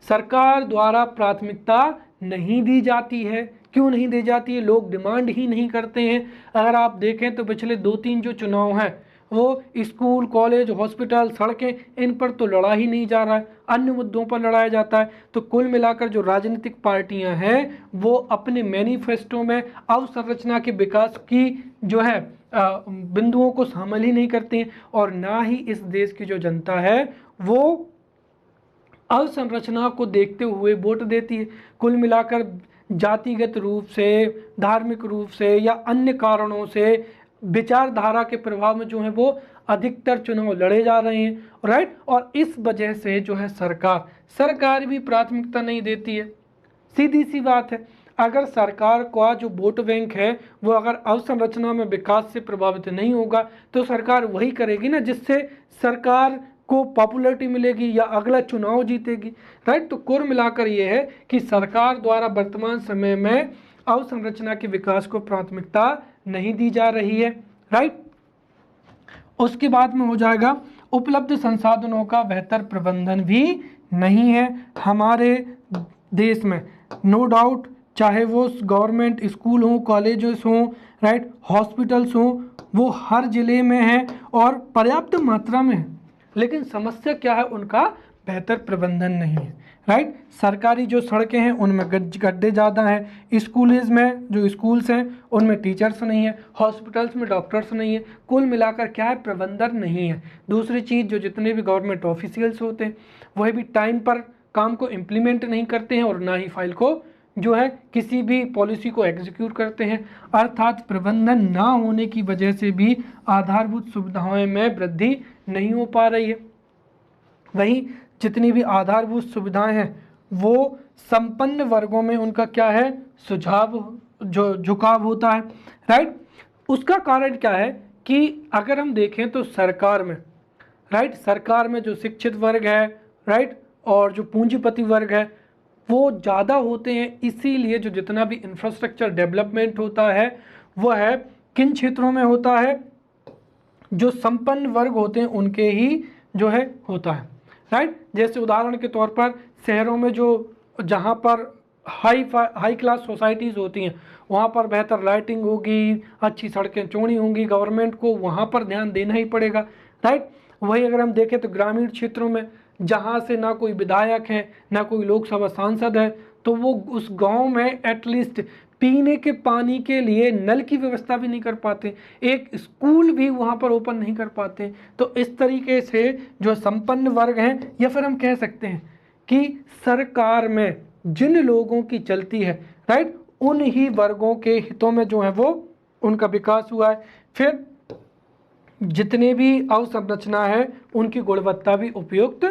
S1: सरकार द्वारा प्राथमिकता नहीं दी जाती है। क्यों नहीं दी जाती है? लोग डिमांड ही नहीं करते हैं। अगर आप देखें तो पिछले 2-3 जो चुनाव हैं वो स्कूल, कॉलेज, हॉस्पिटल, सड़कें, इन पर तो लड़ा ही नहीं जा रहा है, अन्य मुद्दों पर लड़ाया जाता है। तो कुल मिलाकर जो राजनीतिक पार्टियां हैं वो अपने मैनिफेस्टो में अवसंरचना के विकास की जो है बिंदुओं को शामिल ही नहीं करती हैं, और ना ही इस देश की जो जनता है वो अवसंरचना को देखते हुए वोट देती है। कुल मिलाकर जातिगत रूप से, धार्मिक रूप से या अन्य कारणों से विचारधारा के प्रभाव में जो है वो अधिकतर चुनाव लड़े जा रहे हैं, राइट। और इस वजह से जो है सरकार भी प्राथमिकता नहीं देती है। सीधी सी बात है, अगर सरकार का जो वोट बैंक है वो अगर अवसंरचना में विकास से प्रभावित नहीं होगा तो सरकार वही करेगी ना जिससे सरकार को पॉपुलैरिटी मिलेगी या अगला चुनाव जीतेगी, राइट। तो कुल मिलाकर ये है कि सरकार द्वारा वर्तमान समय में अवसंरचना के विकास को प्राथमिकता नहीं दी जा रही है, राइट। उसके बाद में हो जाएगा उपलब्ध संसाधनों का बेहतर प्रबंधन भी नहीं है हमारे देश में। नो डाउट, चाहे वो गवर्नमेंट स्कूल हो, कॉलेजेस हो, राइट, हॉस्पिटल्स हो, वो हर जिले में है और पर्याप्त मात्रा में है, लेकिन समस्या क्या है, उनका बेहतर प्रबंधन नहीं है, राइट। सरकारी जो सड़कें हैं उनमें गड्ढे ज़्यादा हैं, स्कूल्स में जो स्कूल्स हैं उनमें टीचर्स नहीं है, हॉस्पिटल्स में डॉक्टर्स नहीं है। कुल मिलाकर क्या है, प्रबंधन नहीं है। दूसरी चीज़, जो जितने भी गवर्नमेंट ऑफिशियल्स होते हैं वह भी टाइम पर काम को इम्प्लीमेंट नहीं करते हैं और ना ही फाइल को जो है किसी भी पॉलिसी को एग्जीक्यूट करते हैं। अर्थात प्रबंधन ना होने की वजह से भी आधारभूत सुविधाओं में वृद्धि नहीं हो पा रही है। वहीं जितनी भी आधारभूत सुविधाएं हैं वो संपन्न वर्गों में उनका क्या है, झुकाव होता है, राइट। उसका कारण क्या है कि अगर हम देखें तो सरकार में, राइट, सरकार में जो शिक्षित वर्ग है, राइट, और जो पूंजीपति वर्ग है वो ज़्यादा होते हैं। इसीलिए जो जितना भी इंफ्रास्ट्रक्चर डेवलपमेंट होता है वह है किन क्षेत्रों में होता है, जो संपन्न वर्ग होते हैं उनके ही जो है होता है, राइट। जैसे उदाहरण के तौर पर शहरों में जो जहाँ पर हाई क्लास सोसाइटीज़ होती हैं वहाँ पर बेहतर लाइटिंग होगी, अच्छी सड़कें चौड़ी होंगी, गवर्नमेंट को वहाँ पर ध्यान देना ही पड़ेगा, राइट। वही अगर हम देखें तो ग्रामीण क्षेत्रों में जहाँ से ना कोई विधायक है ना कोई लोकसभा सांसद है, तो वो उस गांव में एटलीस्ट पीने के पानी के लिए नल की व्यवस्था भी नहीं कर पाते, एक स्कूल भी वहाँ पर ओपन नहीं कर पाते। तो इस तरीके से जो संपन्न वर्ग हैं, या फिर हम कह सकते हैं कि सरकार में जिन लोगों की चलती है, राइट, उन ही वर्गों के हितों में जो है वो उनका विकास हुआ है। फिर जितने भी अवसंरचना है उनकी गुणवत्ता भी उपयुक्त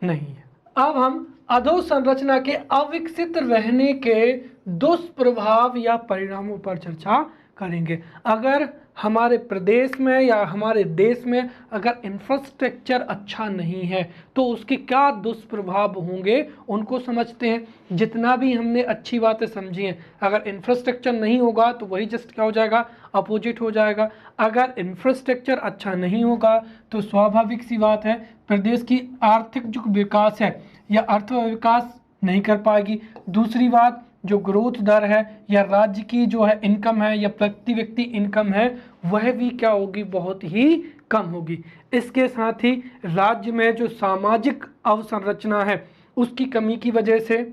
S1: नहीं है। अब हम अधोसंरचना के अविकसित रहने के दुष्प्रभाव या परिणामों पर चर्चा करेंगे। अगर हमारे प्रदेश में या हमारे देश में अगर इंफ्रास्ट्रक्चर अच्छा नहीं है तो उसके क्या दुष्प्रभाव होंगे उनको समझते हैं। जितना भी हमने अच्छी बातें समझी हैं, अगर इंफ्रास्ट्रक्चर नहीं होगा तो वही जस्ट क्या हो जाएगा, अपोजिट हो जाएगा। अगर इंफ्रास्ट्रक्चर अच्छा नहीं होगा तो स्वाभाविक सी बात है प्रदेश की आर्थिक जो विकास है या अर्थविकास नहीं कर पाएगी। दूसरी बात, जो ग्रोथ दर है या राज्य की जो है इनकम है या प्रति व्यक्ति इनकम है वह भी क्या होगी, बहुत ही कम होगी। इसके साथ ही राज्य में जो सामाजिक अवसंरचना है उसकी कमी की वजह से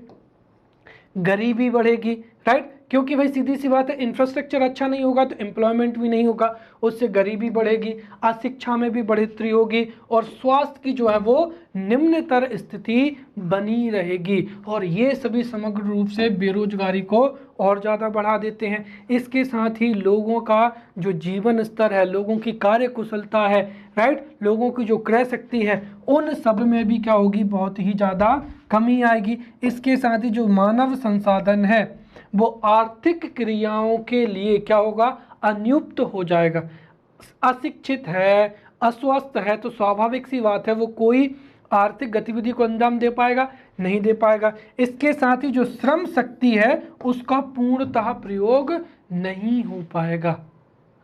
S1: गरीबी बढ़ेगी, राइट। क्योंकि भाई सीधी सी बात है, इंफ्रास्ट्रक्चर अच्छा नहीं होगा तो एम्प्लॉयमेंट भी नहीं होगा, उससे गरीबी बढ़ेगी, अशिक्षा में भी बढ़ोतरी होगी और स्वास्थ्य की जो है वो निम्नतर स्थिति बनी रहेगी। और ये सभी समग्र रूप से बेरोजगारी को और ज़्यादा बढ़ा देते हैं। इसके साथ ही लोगों का जो जीवन स्तर है, लोगों की कार्य कुशलता है, राइट, लोगों की जो क्रय शक्ति है, उन सब में भी क्या होगी, बहुत ही ज़्यादा कमी आएगी। इसके साथ ही जो मानव संसाधन है वो आर्थिक क्रियाओं के लिए क्या होगा, अनियुक्त हो जाएगा। अशिक्षित है, अस्वस्थ है तो स्वाभाविक सी बात है वो कोई आर्थिक गतिविधि को अंजाम दे पाएगा, नहीं दे पाएगा। इसके साथ ही जो श्रम शक्ति है उसका पूर्णतः प्रयोग नहीं हो पाएगा,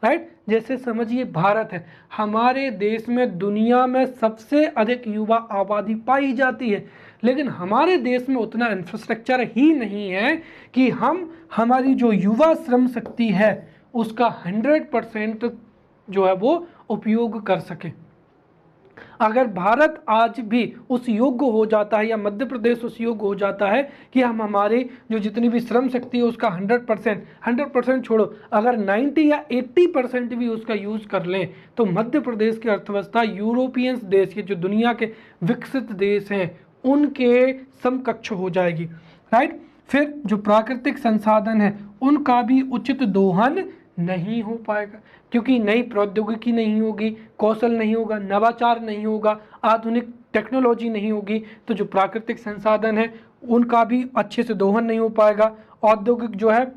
S1: राइट। जैसे समझिए भारत है, हमारे देश में दुनिया में सबसे अधिक युवा आबादी पाई जाती है, लेकिन हमारे देश में उतना इंफ्रास्ट्रक्चर ही नहीं है कि हम हमारी जो युवा श्रम शक्ति है उसका 100% जो है वो उपयोग कर सकें। अगर भारत आज भी उस योग्य हो जाता है या मध्य प्रदेश उस योग्य हो जाता है कि हम हमारे जो जितनी भी श्रम शक्ति है उसका 100% छोड़ो, अगर 90 या 80% भी उसका यूज़ कर लें तो मध्य प्रदेश की अर्थव्यवस्था यूरोपियंस देश के जो दुनिया के विकसित देश हैं उनके समकक्ष हो जाएगी, राइट। फिर जो प्राकृतिक संसाधन है उनका भी उचित दोहन नहीं हो पाएगा, क्योंकि नई प्रौद्योगिकी नहीं होगी, कौशल नहीं होगा, नवाचार नहीं होगा, आधुनिक टेक्नोलॉजी नहीं होगी, तो जो प्राकृतिक संसाधन है उनका भी अच्छे से दोहन नहीं हो पाएगा। औद्योगिक जो है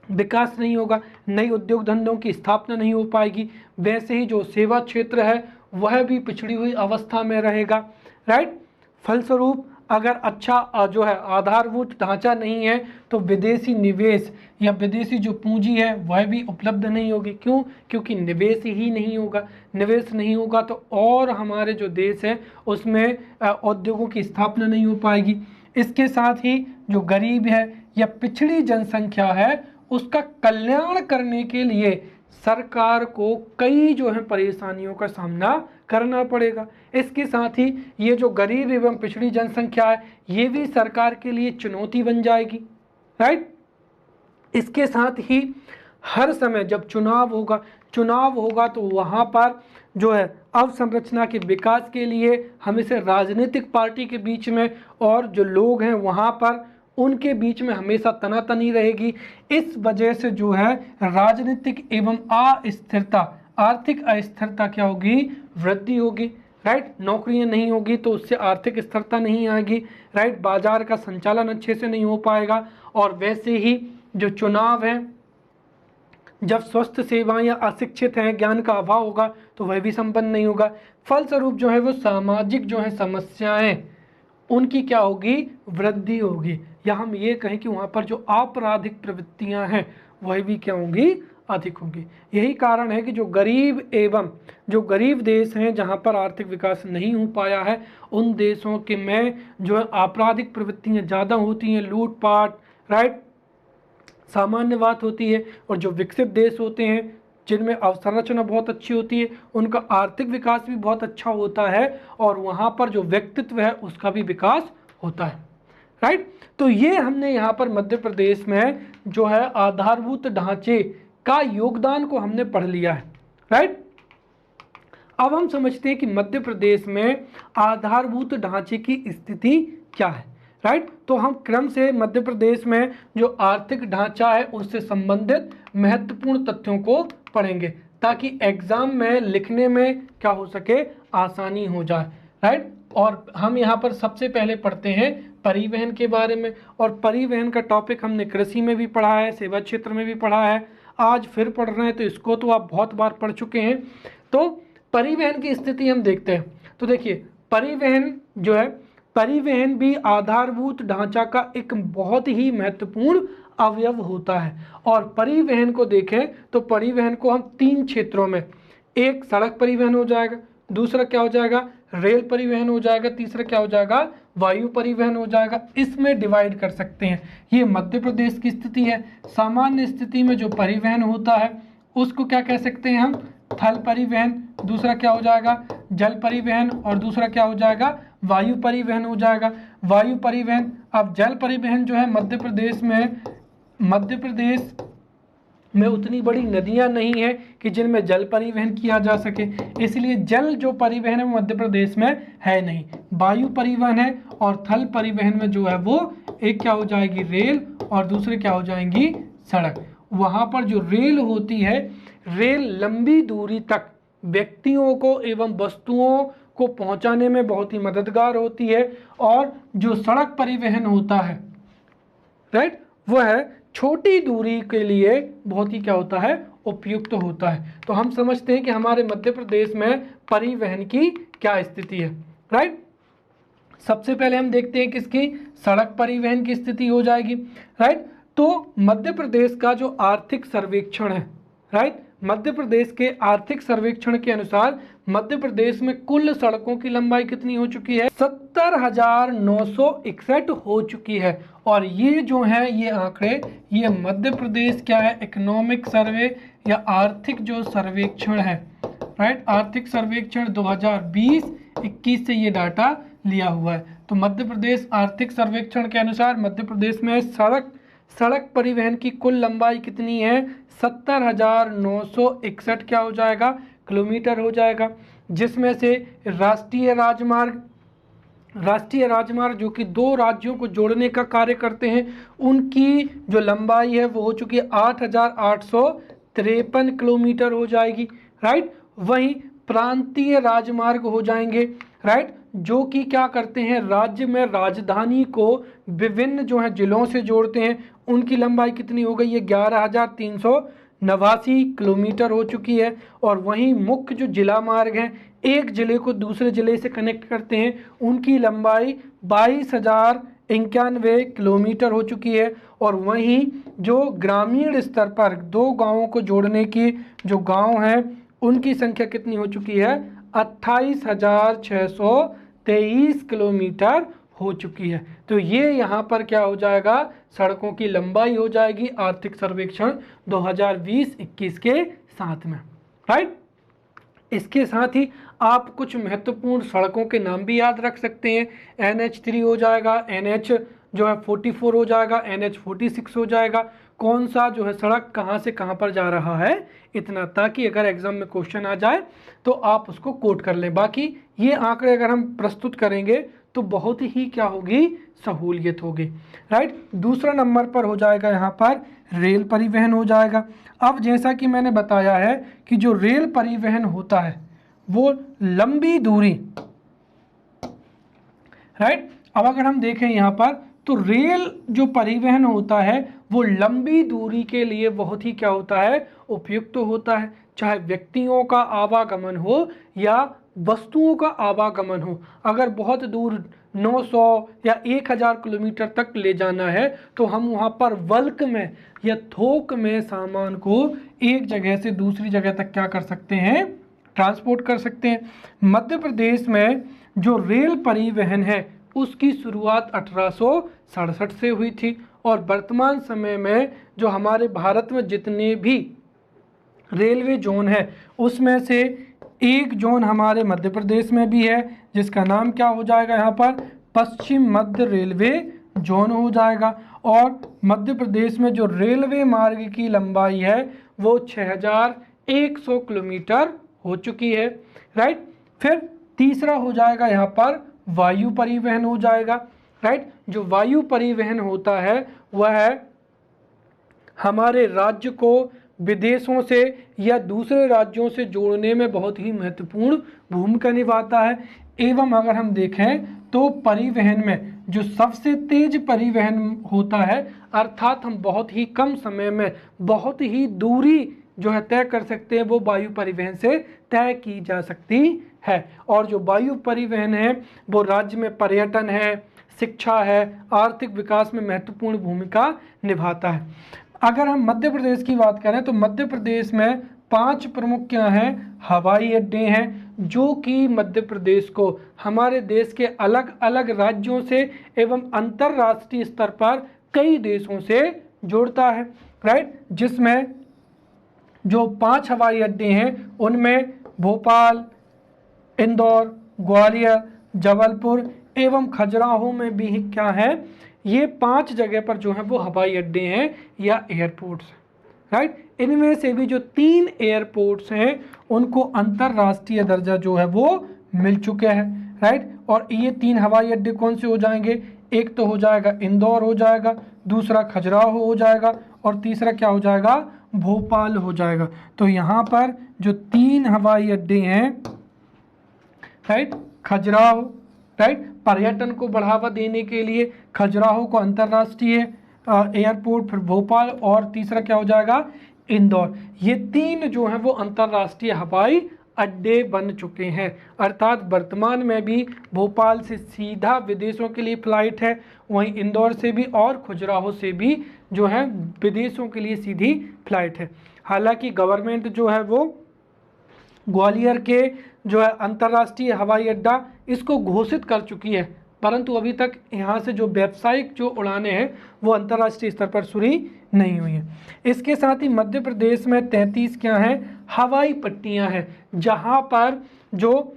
S1: विकास नहीं होगा, नई उद्योग धंधों की स्थापना नहीं हो पाएगी। वैसे ही जो सेवा क्षेत्र है वह भी पिछड़ी हुई अवस्था में रहेगा, राइट। फलस्वरूप अगर अच्छा जो है आधारभूत ढांचा नहीं है तो विदेशी निवेश या विदेशी जो पूंजी है वह भी उपलब्ध नहीं होगी। क्यों? क्योंकि निवेश ही नहीं होगा। निवेश नहीं होगा तो और हमारे जो देश है उसमें उद्योगों की स्थापना नहीं हो पाएगी। इसके साथ ही जो गरीब है या पिछड़ी जनसंख्या है उसका कल्याण करने के लिए सरकार को कई जो है परेशानियों का सामना करना पड़ेगा। इसके साथ ही ये जो गरीब एवं पिछड़ी जनसंख्या है ये भी सरकार के लिए चुनौती बन जाएगी, राइट। इसके साथ ही हर समय जब चुनाव होगा तो वहाँ पर जो है अवसंरचना के विकास के लिए हमेशा राजनीतिक पार्टी के बीच में और जो लोग हैं वहाँ पर उनके बीच में हमेशा तनातनी रहेगी। इस वजह से जो है राजनीतिक एवं अस्थिरता, आर्थिक अस्थिरता क्या होगी, वृद्धि होगी, राइट। नौकरियां नहीं होगी तो उससे आर्थिक स्थिरता नहीं आएगी, राइट। बाजार का संचालन अच्छे से नहीं हो पाएगा और वैसे ही जो चुनाव है जब स्वस्थ सेवाएं या अशिक्षित हैं, ज्ञान का अभाव होगा तो वह भी संपन्न नहीं होगा। फलस्वरूप जो है वो सामाजिक जो है समस्याएं उनकी क्या होगी, वृद्धि होगी, या हम ये कहें कि वहाँ पर जो आपराधिक प्रवृत्तियाँ हैं वह भी क्या होंगी, अधिक होंगी। यही कारण है कि जो गरीब देश हैं जहाँ पर आर्थिक विकास नहीं हो पाया है उन देशों के में जो है आपराधिक प्रवृत्तियाँ ज़्यादा होती हैं, लूटपाट, राइट, सामान्य बात होती है। और जो विकसित देश होते हैं जिनमें अवसंरचना बहुत अच्छी होती है उनका आर्थिक विकास भी बहुत अच्छा होता है और वहाँ पर जो व्यक्तित्व है उसका भी विकास होता है, राइट। तो ये हमने यहाँ पर मध्य प्रदेश में जो है आधारभूत ढांचे का योगदान को हमने पढ़ लिया है, राइट। अब हम समझते हैं कि मध्य प्रदेश में आधारभूत ढांचे की स्थिति क्या है, राइट। तो हम क्रम से मध्य प्रदेश में जो आर्थिक ढांचा है उससे संबंधित महत्वपूर्ण तथ्यों को पढ़ेंगे ताकि एग्जाम में लिखने में क्या हो सके, आसानी हो जाए, राइट। और हम यहाँ पर सबसे पहले पढ़ते हैं परिवहन के बारे में, और परिवहन का टॉपिक हमने कृषि में भी पढ़ा है, सेवा क्षेत्र में भी पढ़ा है, आज फिर पढ़ रहे हैं, तो इसको तो आप बहुत बार पढ़ चुके हैं। तो परिवहन की स्थिति हम देखते हैं। तो देखिए, परिवहन जो है, परिवहन भी आधारभूत ढांचा का एक बहुत ही महत्वपूर्ण अवयव होता है। और परिवहन को देखें तो परिवहन को हम 3 क्षेत्रों में, एक सड़क परिवहन हो जाएगा, दूसरा क्या हो जाएगा, रेल परिवहन हो जाएगा, तीसरा क्या हो जाएगा, वायु परिवहन हो जाएगा, इसमें डिवाइड कर सकते हैं। ये मध्य प्रदेश की स्थिति है। सामान्य स्थिति में जो परिवहन होता है उसको क्या कह सकते हैं हम, थल परिवहन, दूसरा क्या हो जाएगा, जल परिवहन, और दूसरा क्या हो जाएगा, वायु परिवहन हो जाएगा। वायु परिवहन, अब जल परिवहन जो है मध्य प्रदेश में उतनी बड़ी नदियां नहीं है कि जिनमें जल परिवहन किया जा सके, इसलिए जल जो परिवहन है वो मध्य प्रदेश में है नहीं। वायु परिवहन है, और थल परिवहन में जो है वो एक क्या हो जाएगी, रेल, और दूसरे क्या हो जाएंगी, सड़क। वहाँ पर जो रेल होती है, रेल लंबी दूरी तक व्यक्तियों को एवं वस्तुओं को पहुँचाने में बहुत ही मददगार होती है। और जो सड़क परिवहन होता है, राइट, वह है छोटी दूरी के लिए बहुत ही क्या होता है, उपयुक्त होता है। तो हम समझते हैं कि हमारे मध्य प्रदेश में परिवहन की क्या स्थिति है, राइट। सबसे पहले हम देखते हैं किसकी, सड़क परिवहन की स्थिति हो जाएगी, राइट। तो मध्य प्रदेश का जो आर्थिक सर्वेक्षण है, राइट, मध्य प्रदेश के आर्थिक सर्वेक्षण के अनुसार मध्य प्रदेश में कुल सड़कों की लंबाई कितनी हो चुकी है, 70,961 हो चुकी है। और ये जो है, ये आंकड़े, ये मध्य प्रदेश क्या है, इकोनॉमिक सर्वे या आर्थिक जो सर्वेक्षण है, राइट, आर्थिक सर्वेक्षण 2020-21 से ये डाटा लिया हुआ है। तो मध्य प्रदेश आर्थिक सर्वेक्षण के अनुसार मध्य प्रदेश में सड़क परिवहन की कुल लंबाई कितनी है, 70,961 क्या हो जाएगा, किलोमीटर हो जाएगा। जिसमें से राष्ट्रीय राजमार्ग जो कि 2 राज्यों को जोड़ने का कार्य करते हैं, उनकी जो लंबाई है वो हो चुकी है 8,853 किलोमीटर हो जाएगी, राइट। वहीं प्रांतीय राजमार्ग हो जाएंगे, राइट, जो कि क्या करते हैं, राज्य में राजधानी को विभिन्न जो है जिलों से जोड़ते हैं, उनकी लंबाई कितनी हो गई है, 11,389 किलोमीटर हो चुकी है। और वहीं मुख्य जो जिला मार्ग हैं, एक जिले को दूसरे जिले से कनेक्ट करते हैं, उनकी लंबाई 22,091 किलोमीटर हो चुकी है। और वहीं जो ग्रामीण स्तर पर 2 गांवों को जोड़ने की जो गांव हैं, उनकी संख्या कितनी हो चुकी है, 28,623 किलोमीटर हो चुकी है। तो ये यहाँ पर क्या हो जाएगा, सड़कों की लंबाई हो जाएगी आर्थिक सर्वेक्षण 2020-21 के साथ में, राइट। इसके साथ ही आप कुछ महत्वपूर्ण सड़कों के नाम भी याद रख सकते हैं। NH3 हो जाएगा, NH जो है 44 हो जाएगा, NH 46 हो जाएगा। कौन सा जो है सड़क कहाँ से कहाँ पर जा रहा है, इतना, ताकि अगर एग्जाम में क्वेश्चन आ जाए तो आप उसको कोट कर लें। बाकी ये आंकड़े अगर हम प्रस्तुत करेंगे तो बहुत ही क्या होगी, सहूलियत होगी, राइट। दूसरा नंबर पर हो जाएगा यहाँ पर रेल परिवहन हो जाएगा। अब जैसा कि मैंने बताया है कि जो रेल परिवहन होता है वो लंबी दूरी, राइट। अब अगर हम देखें यहाँ पर तो रेल जो परिवहन होता है वो लंबी दूरी के लिए बहुत ही क्या होता है, उपयुक्त होता है। चाहे व्यक्तियों का आवागमन हो या वस्तुओं का आवागमन हो, अगर बहुत दूर 900 या 1000 किलोमीटर तक ले जाना है तो हम वहाँ पर बल्क में या थोक में सामान को एक जगह से दूसरी जगह तक क्या कर सकते हैं, ट्रांसपोर्ट कर सकते हैं। मध्य प्रदेश में जो रेल परिवहन है उसकी शुरुआत 1867 से हुई थी। और वर्तमान समय में जो हमारे भारत में जितने भी रेलवे जोन है उसमें से एक जोन हमारे मध्य प्रदेश में भी है, जिसका नाम क्या हो जाएगा, यहाँ पर पश्चिम मध्य रेलवे जोन हो जाएगा। और मध्य प्रदेश में जो रेलवे मार्ग की लंबाई है वो 6100 किलोमीटर हो चुकी है, राइट। फिर तीसरा हो जाएगा यहाँ पर वायु परिवहन हो जाएगा, राइट। जो वायु परिवहन होता है वह है हमारे राज्य को विदेशों से या दूसरे राज्यों से जोड़ने में बहुत ही महत्वपूर्ण भूमिका निभाता है। एवं अगर हम देखें तो परिवहन में जो सबसे तेज परिवहन होता है, अर्थात हम बहुत ही कम समय में बहुत ही दूरी जो है तय कर सकते हैं, वो वायु परिवहन से तय की जा सकती है। और जो वायु परिवहन है वो राज्य में पर्यटन है, शिक्षा है, आर्थिक विकास में महत्वपूर्ण भूमिका निभाता है। अगर हम मध्य प्रदेश की बात करें तो मध्य प्रदेश में 5 प्रमुख क्या हैं, हवाई अड्डे हैं, जो कि मध्य प्रदेश को हमारे देश के अलग अलग राज्यों से एवं अंतर्राष्ट्रीय स्तर पर कई देशों से जोड़ता है, राइट। जिसमें जो 5 हवाई अड्डे हैं उनमें भोपाल, इंदौर, ग्वालियर, जबलपुर एवं खजुराहो में भी क्या है, ये 5 जगह पर जो है वो हवाई अड्डे हैं या एयरपोर्ट्स, राइट। इनमें से भी जो 3 एयरपोर्ट्स हैं उनको अंतर्राष्ट्रीय दर्जा जो है वो मिल चुके हैं, राइट। और ये 3 हवाई अड्डे कौन से हो जाएंगे, एक तो हो जाएगा इंदौर हो जाएगा, दूसरा खजुराहो हो जाएगा और तीसरा क्या हो जाएगा, भोपाल हो जाएगा। तो यहाँ पर जो 3 हवाई अड्डे हैं, राइट, खजुराहो, राइट, पर्यटन को बढ़ावा देने के लिए खजुराहो को अंतर्राष्ट्रीय एयरपोर्ट, फिर भोपाल और तीसरा क्या हो जाएगा, इंदौर। ये 3 जो हैं वो अंतर्राष्ट्रीय हवाई अड्डे बन चुके हैं। अर्थात वर्तमान में भी भोपाल से सीधा विदेशों के लिए फ़्लाइट है, वहीं इंदौर से भी और खजुराहो से भी जो है विदेशों के लिए सीधी फ़्लाइट है। हालांकि गवर्नमेंट जो है वो ग्वालियर के जो है अंतर्राष्ट्रीय हवाई अड्डा इसको घोषित कर चुकी है, परंतु अभी तक यहाँ से जो व्यावसायिक जो उड़ानें हैं वो अंतर्राष्ट्रीय स्तर पर शुरू नहीं हुई हैं। इसके साथ ही मध्य प्रदेश में 33 क्या हैं, हवाई पट्टियाँ हैं, जहाँ पर जो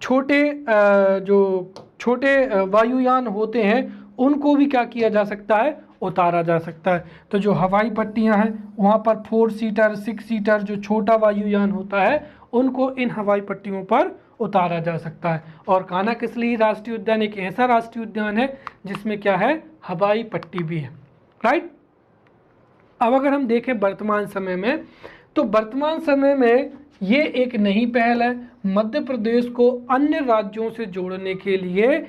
S1: छोटे वायुयान होते हैं उनको भी क्या किया जा सकता है, उतारा जा सकता है। तो जो हवाई पट्टियाँ हैं वहाँ पर 4 सीटर 6 सीटर जो छोटा वायुयान होता है उनको इन हवाई पट्टियों पर उतारा जा सकता है। और कान्हा किसली राष्ट्रीय उद्यान एक ऐसा राष्ट्रीय उद्यान है जिसमें क्या है, हवाई पट्टी भी है, राइट। अब अगर हम देखें वर्तमान समय में, तो वर्तमान समय में ये एक नई पहल है, मध्य प्रदेश को अन्य राज्यों से जोड़ने के लिए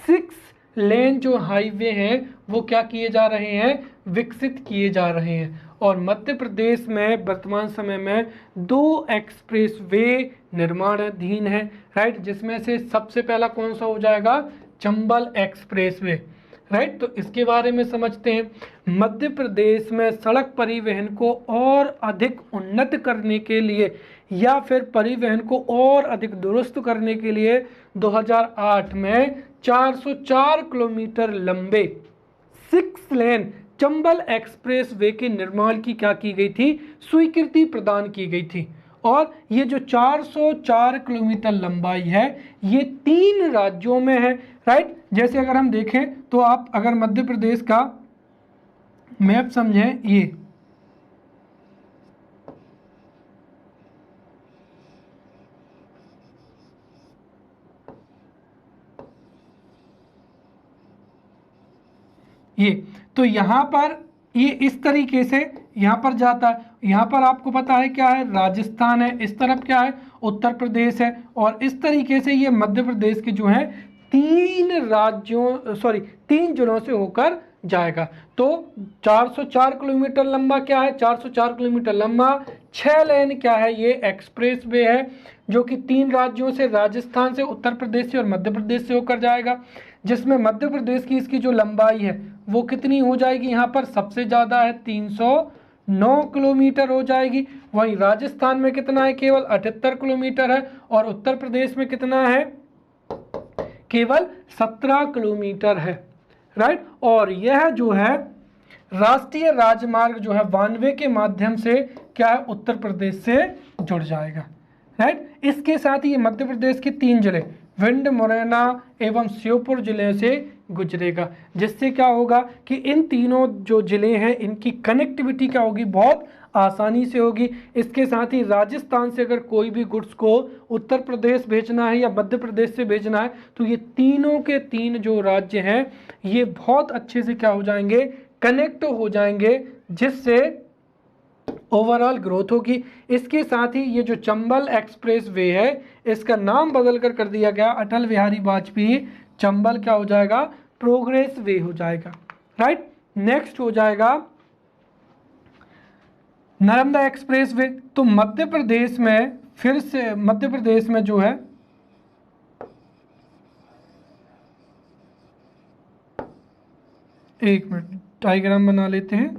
S1: 6 लेन जो हाईवे हैं वो क्या किए जा रहे हैं, विकसित किए जा रहे हैं। और मध्य प्रदेश में वर्तमान समय में 2 एक्सप्रेस वे निर्माणाधीन है, राइट। जिसमें से सबसे पहला कौन सा हो जाएगा, चंबल एक्सप्रेस वे, राइट। तो इसके बारे में समझते हैं। मध्य प्रदेश में सड़क परिवहन को और अधिक उन्नत करने के लिए या फिर परिवहन को और अधिक दुरुस्त करने के लिए 2008 में 404 किलोमीटर लंबे 6 लेन चंबल एक्सप्रेस वे के निर्माण की क्या की गई थी, स्वीकृति प्रदान की गई थी। और ये जो 404 किलोमीटर लंबाई है ये 3 राज्यों में है, राइट। जैसे अगर हम देखें तो आप अगर मध्य प्रदेश का मैप समझें, ये तो यहाँ पर ये इस तरीके से यहाँ पर जाता है। यहाँ पर आपको पता है क्या है, राजस्थान है, इस तरफ क्या है, उत्तर प्रदेश है, और इस तरीके से ये मध्य प्रदेश के जो है 3 जिलों से होकर जाएगा। तो 404 किलोमीटर लंबा क्या है, 404 किलोमीटर लंबा 6 लेन क्या है, ये एक्सप्रेस वे है जो कि 3 राज्यों से, राजस्थान से, उत्तर प्रदेश से और मध्य प्रदेश से होकर जाएगा। जिसमें मध्य प्रदेश की इसकी जो लंबाई है वो कितनी हो जाएगी, यहाँ पर सबसे ज़्यादा है 309 किलोमीटर हो जाएगी। वहीं राजस्थान में कितना है, केवल 78 किलोमीटर है, और उत्तर प्रदेश में कितना है, केवल 17 किलोमीटर है, राइट। और यह जो है राष्ट्रीय राजमार्ग जो है 92 के माध्यम से क्या है, उत्तर प्रदेश से जुड़ जाएगा, राइट। इसके साथ ही मध्य प्रदेश के 3 जिले भिंड, मुरैना एवं श्योपुर जिले से गुजरेगा, जिससे क्या होगा कि इन तीनों जो जिले हैं इनकी कनेक्टिविटी क्या होगी, बहुत आसानी से होगी। इसके साथ ही राजस्थान से अगर कोई भी गुड्स को उत्तर प्रदेश भेजना है या मध्य प्रदेश से भेजना है तो ये तीनों के 3 जो राज्य हैं ये बहुत अच्छे से क्या हो जाएंगे, कनेक्ट हो जाएंगे, जिससे ओवरऑल ग्रोथ होगी। इसके साथ ही ये जो चंबल एक्सप्रेस वे है इसका नाम बदल कर दिया गया अटल बिहारी वाजपेयी चंबल क्या हो जाएगा, प्रोग्रेस वे हो जाएगा। राइट, नेक्स्ट हो जाएगा नर्मदा एक्सप्रेस वे। तो मध्य प्रदेश में, फिर से मध्य प्रदेश में जो है एक मिनट डायग्राम बना लेते हैं।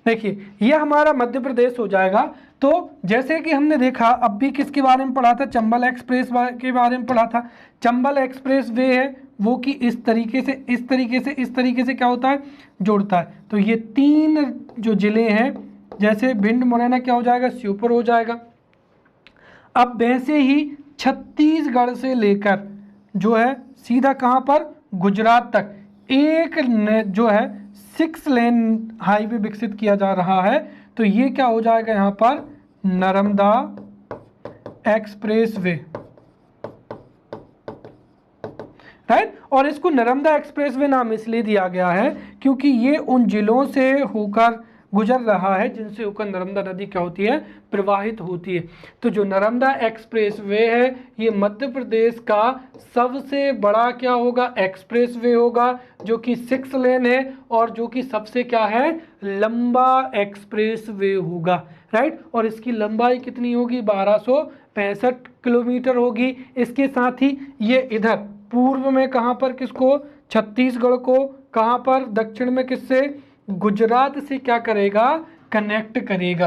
S1: देखिए ये हमारा मध्य प्रदेश हो जाएगा। तो जैसे कि हमने देखा, अब भी किसके बारे में पढ़ा था, चंबल एक्सप्रेस के बारे में पढ़ा था। चंबल एक्सप्रेस वे है वो कि इस तरीके से इस तरीके से क्या होता है, जुड़ता है। तो ये 3 जो जिले हैं, जैसे भिंड मुरैना क्या हो जाएगा, श्योपुर हो जाएगा। अब वैसे ही छत्तीसगढ़ से लेकर जो है सीधा कहाँ पर, गुजरात तक एक जो है 6 लेन हाईवे विकसित किया जा रहा है। तो ये क्या हो जाएगा यहाँ पर, नर्मदा एक्सप्रेस वे। राइट, और इसको नर्मदा एक्सप्रेस वे नाम इसलिए दिया गया है क्योंकि ये उन जिलों से होकर गुजर रहा है जिनसे होकर नर्मदा नदी क्या होती है, प्रवाहित होती है। तो जो नर्मदा एक्सप्रेस वे है ये मध्य प्रदेश का सबसे बड़ा क्या होगा, एक्सप्रेस वे होगा, जो कि 6 लेन है और जो कि सबसे क्या है, लंबा एक्सप्रेस वे होगा। राइट, और इसकी लंबाई कितनी होगी, 1265 किलोमीटर होगी। इसके साथ ही ये इधर पूर्व में कहाँ पर, किसको, छत्तीसगढ़ को, कहाँ पर, दक्षिण में किससे, गुजरात से क्या करेगा, कनेक्ट करेगा।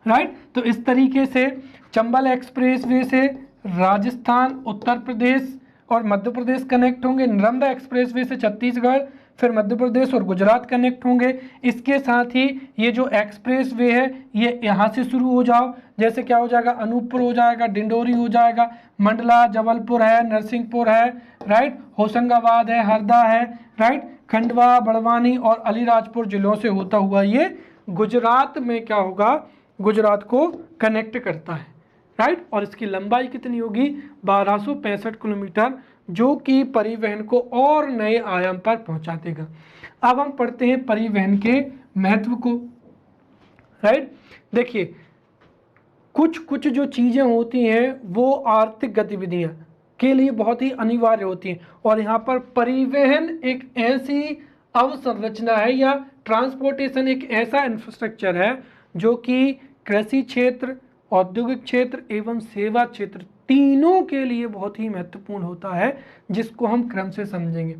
S1: राइट, तो इस तरीके से चंबल एक्सप्रेस वे से राजस्थान, उत्तर प्रदेश और मध्य प्रदेश कनेक्ट होंगे। नर्मदा एक्सप्रेस वे से छत्तीसगढ़, फिर मध्य प्रदेश और गुजरात कनेक्ट होंगे। इसके साथ ही ये जो एक्सप्रेस वे है ये यहाँ से शुरू हो जाओ, जैसे क्या हो जाएगा, अनूपपुर हो जाएगा, डिंडोरी हो जाएगा, मंडला, जबलपुर है, नरसिंहपुर है, राइट, होशंगाबाद है, हरदा है, राइट, खंडवा, बड़वानी और अलीराजपुर जिलों से होता हुआ ये गुजरात में क्या होगा, गुजरात को कनेक्ट करता है। राइट, और इसकी लंबाई कितनी होगी, 1265 किलोमीटर, जो कि परिवहन को और नए आयाम पर पहुंचा देगा। अब हम पढ़ते हैं परिवहन के महत्व को। राइट, देखिए कुछ जो चीज़ें होती हैं वो आर्थिक गतिविधियां के लिए बहुत ही अनिवार्य होती हैं, और यहाँ पर परिवहन एक ऐसी अवसंरचना है या ट्रांसपोर्टेशन एक ऐसा इंफ्रास्ट्रक्चर है जो कि कृषि क्षेत्र, औद्योगिक क्षेत्र एवं सेवा क्षेत्र तीनों के लिए बहुत ही महत्वपूर्ण होता है, जिसको हम क्रम से समझेंगे।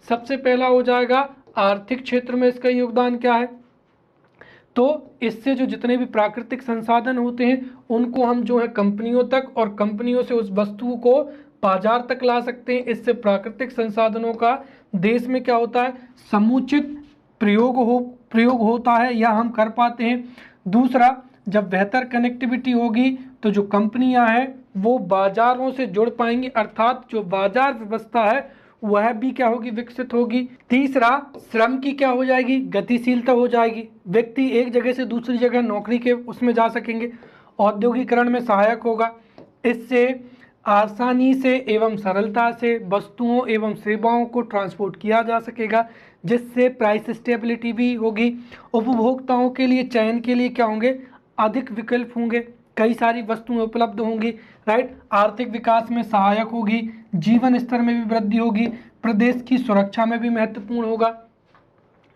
S1: सबसे पहला हो जाएगा आर्थिक क्षेत्र में इसका योगदान क्या है। तो इससे जो जितने भी प्राकृतिक संसाधन होते हैं उनको हम जो है कंपनियों तक, और कंपनियों से उस वस्तु को बाजार तक ला सकते हैं। इससे प्राकृतिक संसाधनों का देश में क्या होता है, समुचित प्रयोग होता है या हम कर पाते हैं। दूसरा, जब बेहतर कनेक्टिविटी होगी तो जो कंपनियां हैं वो बाजारों से जुड़ पाएंगी, अर्थात जो बाजार व्यवस्था है वह भी क्या होगी, विकसित होगी। तीसरा, श्रम की क्या हो जाएगी, गतिशीलता हो जाएगी, व्यक्ति एक जगह से दूसरी जगह नौकरी के उसमें जा सकेंगे। औद्योगिकरण में सहायक होगा, इससे आसानी से एवं सरलता से वस्तुओं एवं सेवाओं को ट्रांसपोर्ट किया जा सकेगा, जिससे प्राइस स्टेबिलिटी भी होगी। उपभोक्ताओं के लिए चयन के लिए क्या होंगे, अधिक विकल्प होंगे, कई सारी वस्तुएं उपलब्ध होंगी। राइट, आर्थिक विकास में सहायक होगी, जीवन स्तर में भी वृद्धि होगी, प्रदेश की सुरक्षा में भी महत्वपूर्ण होगा।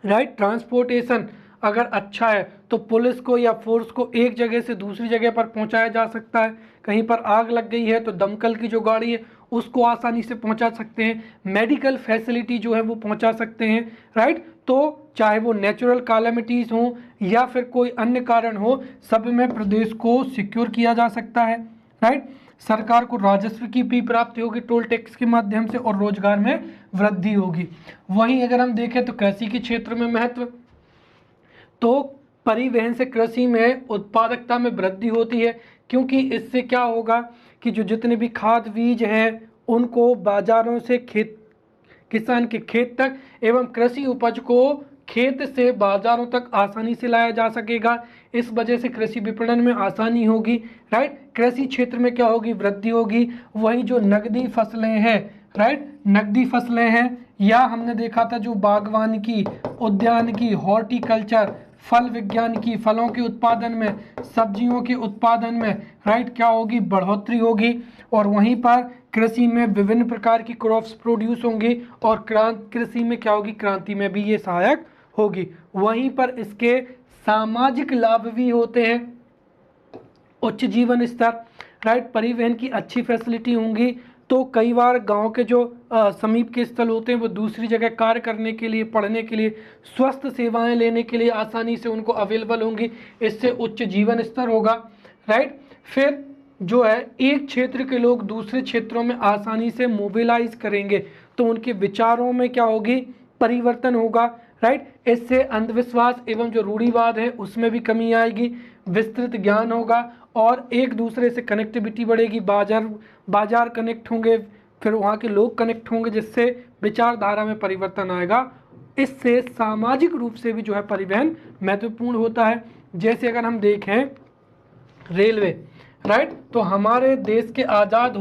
S1: राइट, ट्रांसपोर्टेशन अगर अच्छा है तो पुलिस को या फोर्स को एक जगह से दूसरी जगह पर पहुंचाया जा सकता है। कहीं पर आग लग गई है तो दमकल की जो गाड़ी है उसको आसानी से पहुंचा सकते हैं, मेडिकल फैसिलिटी जो है वो पहुंचा सकते हैं। राइट, तो चाहे वो नेचुरल कैलेमिटीज हो या फिर कोई अन्य कारण हो, सब में प्रदेश को सिक्योर किया जा सकता है। राइट, सरकार को राजस्व की भी प्राप्ति होगी टोल टैक्स के माध्यम से, और रोजगार में वृद्धि होगी। वहीं अगर हम देखें तो कृषि के क्षेत्र में महत्व, तो परिवहन से कृषि में उत्पादकता में वृद्धि होती है, क्योंकि इससे क्या होगा कि जो जितने भी खाद बीज हैं उनको बाजारों से किसान के खेत तक एवं कृषि उपज को खेत से बाजारों तक आसानी से लाया जा सकेगा। इस वजह से कृषि विपणन में आसानी होगी, राइट। कृषि क्षेत्र में क्या होगी, वृद्धि होगी। वही जो नकदी फसलें हैं, राइट, नकदी फसलें हैं, या हमने देखा था जो बागवानी की, उद्यान की, हॉर्टिकल्चर, फल विज्ञान की, फलों के उत्पादन में, सब्जियों के उत्पादन में, राइट, क्या होगी, बढ़ोतरी होगी। और वहीं पर कृषि में विभिन्न प्रकार की क्रॉप्स प्रोड्यूस होंगी और कृषि में क्या होगी, क्रांति में भी ये सहायक होगी। वहीं पर इसके सामाजिक लाभ भी होते हैं, उच्च जीवन स्तर, राइट, परिवहन की अच्छी फैसिलिटी होंगी। तो कई बार गांव के जो समीप के स्थल होते हैं वो दूसरी जगह कार्य करने के लिए, पढ़ने के लिए, स्वास्थ्य सेवाएं लेने के लिए आसानी से उनको अवेलेबल होंगी। इससे उच्च जीवन स्तर होगा, राइट। फिर जो है एक क्षेत्र के लोग दूसरे क्षेत्रों में आसानी से मोबिलाइज करेंगे तो उनके विचारों में क्या होगी, परिवर्तन होगा, राइट। इससे अंधविश्वास एवं जो रूढ़िवाद है उसमें भी कमी आएगी, विस्तृत ज्ञान होगा और एक दूसरे से कनेक्टिविटी बढ़ेगी। बाजार कनेक्ट होंगे, फिर वहाँ के लोग कनेक्ट होंगे, जिससे विचारधारा में परिवर्तन आएगा। इससे सामाजिक रूप से भी जो है परिवहन महत्वपूर्ण होता है। जैसे अगर हम देखें रेलवे, राइट, तो हमारे देश के आज़ाद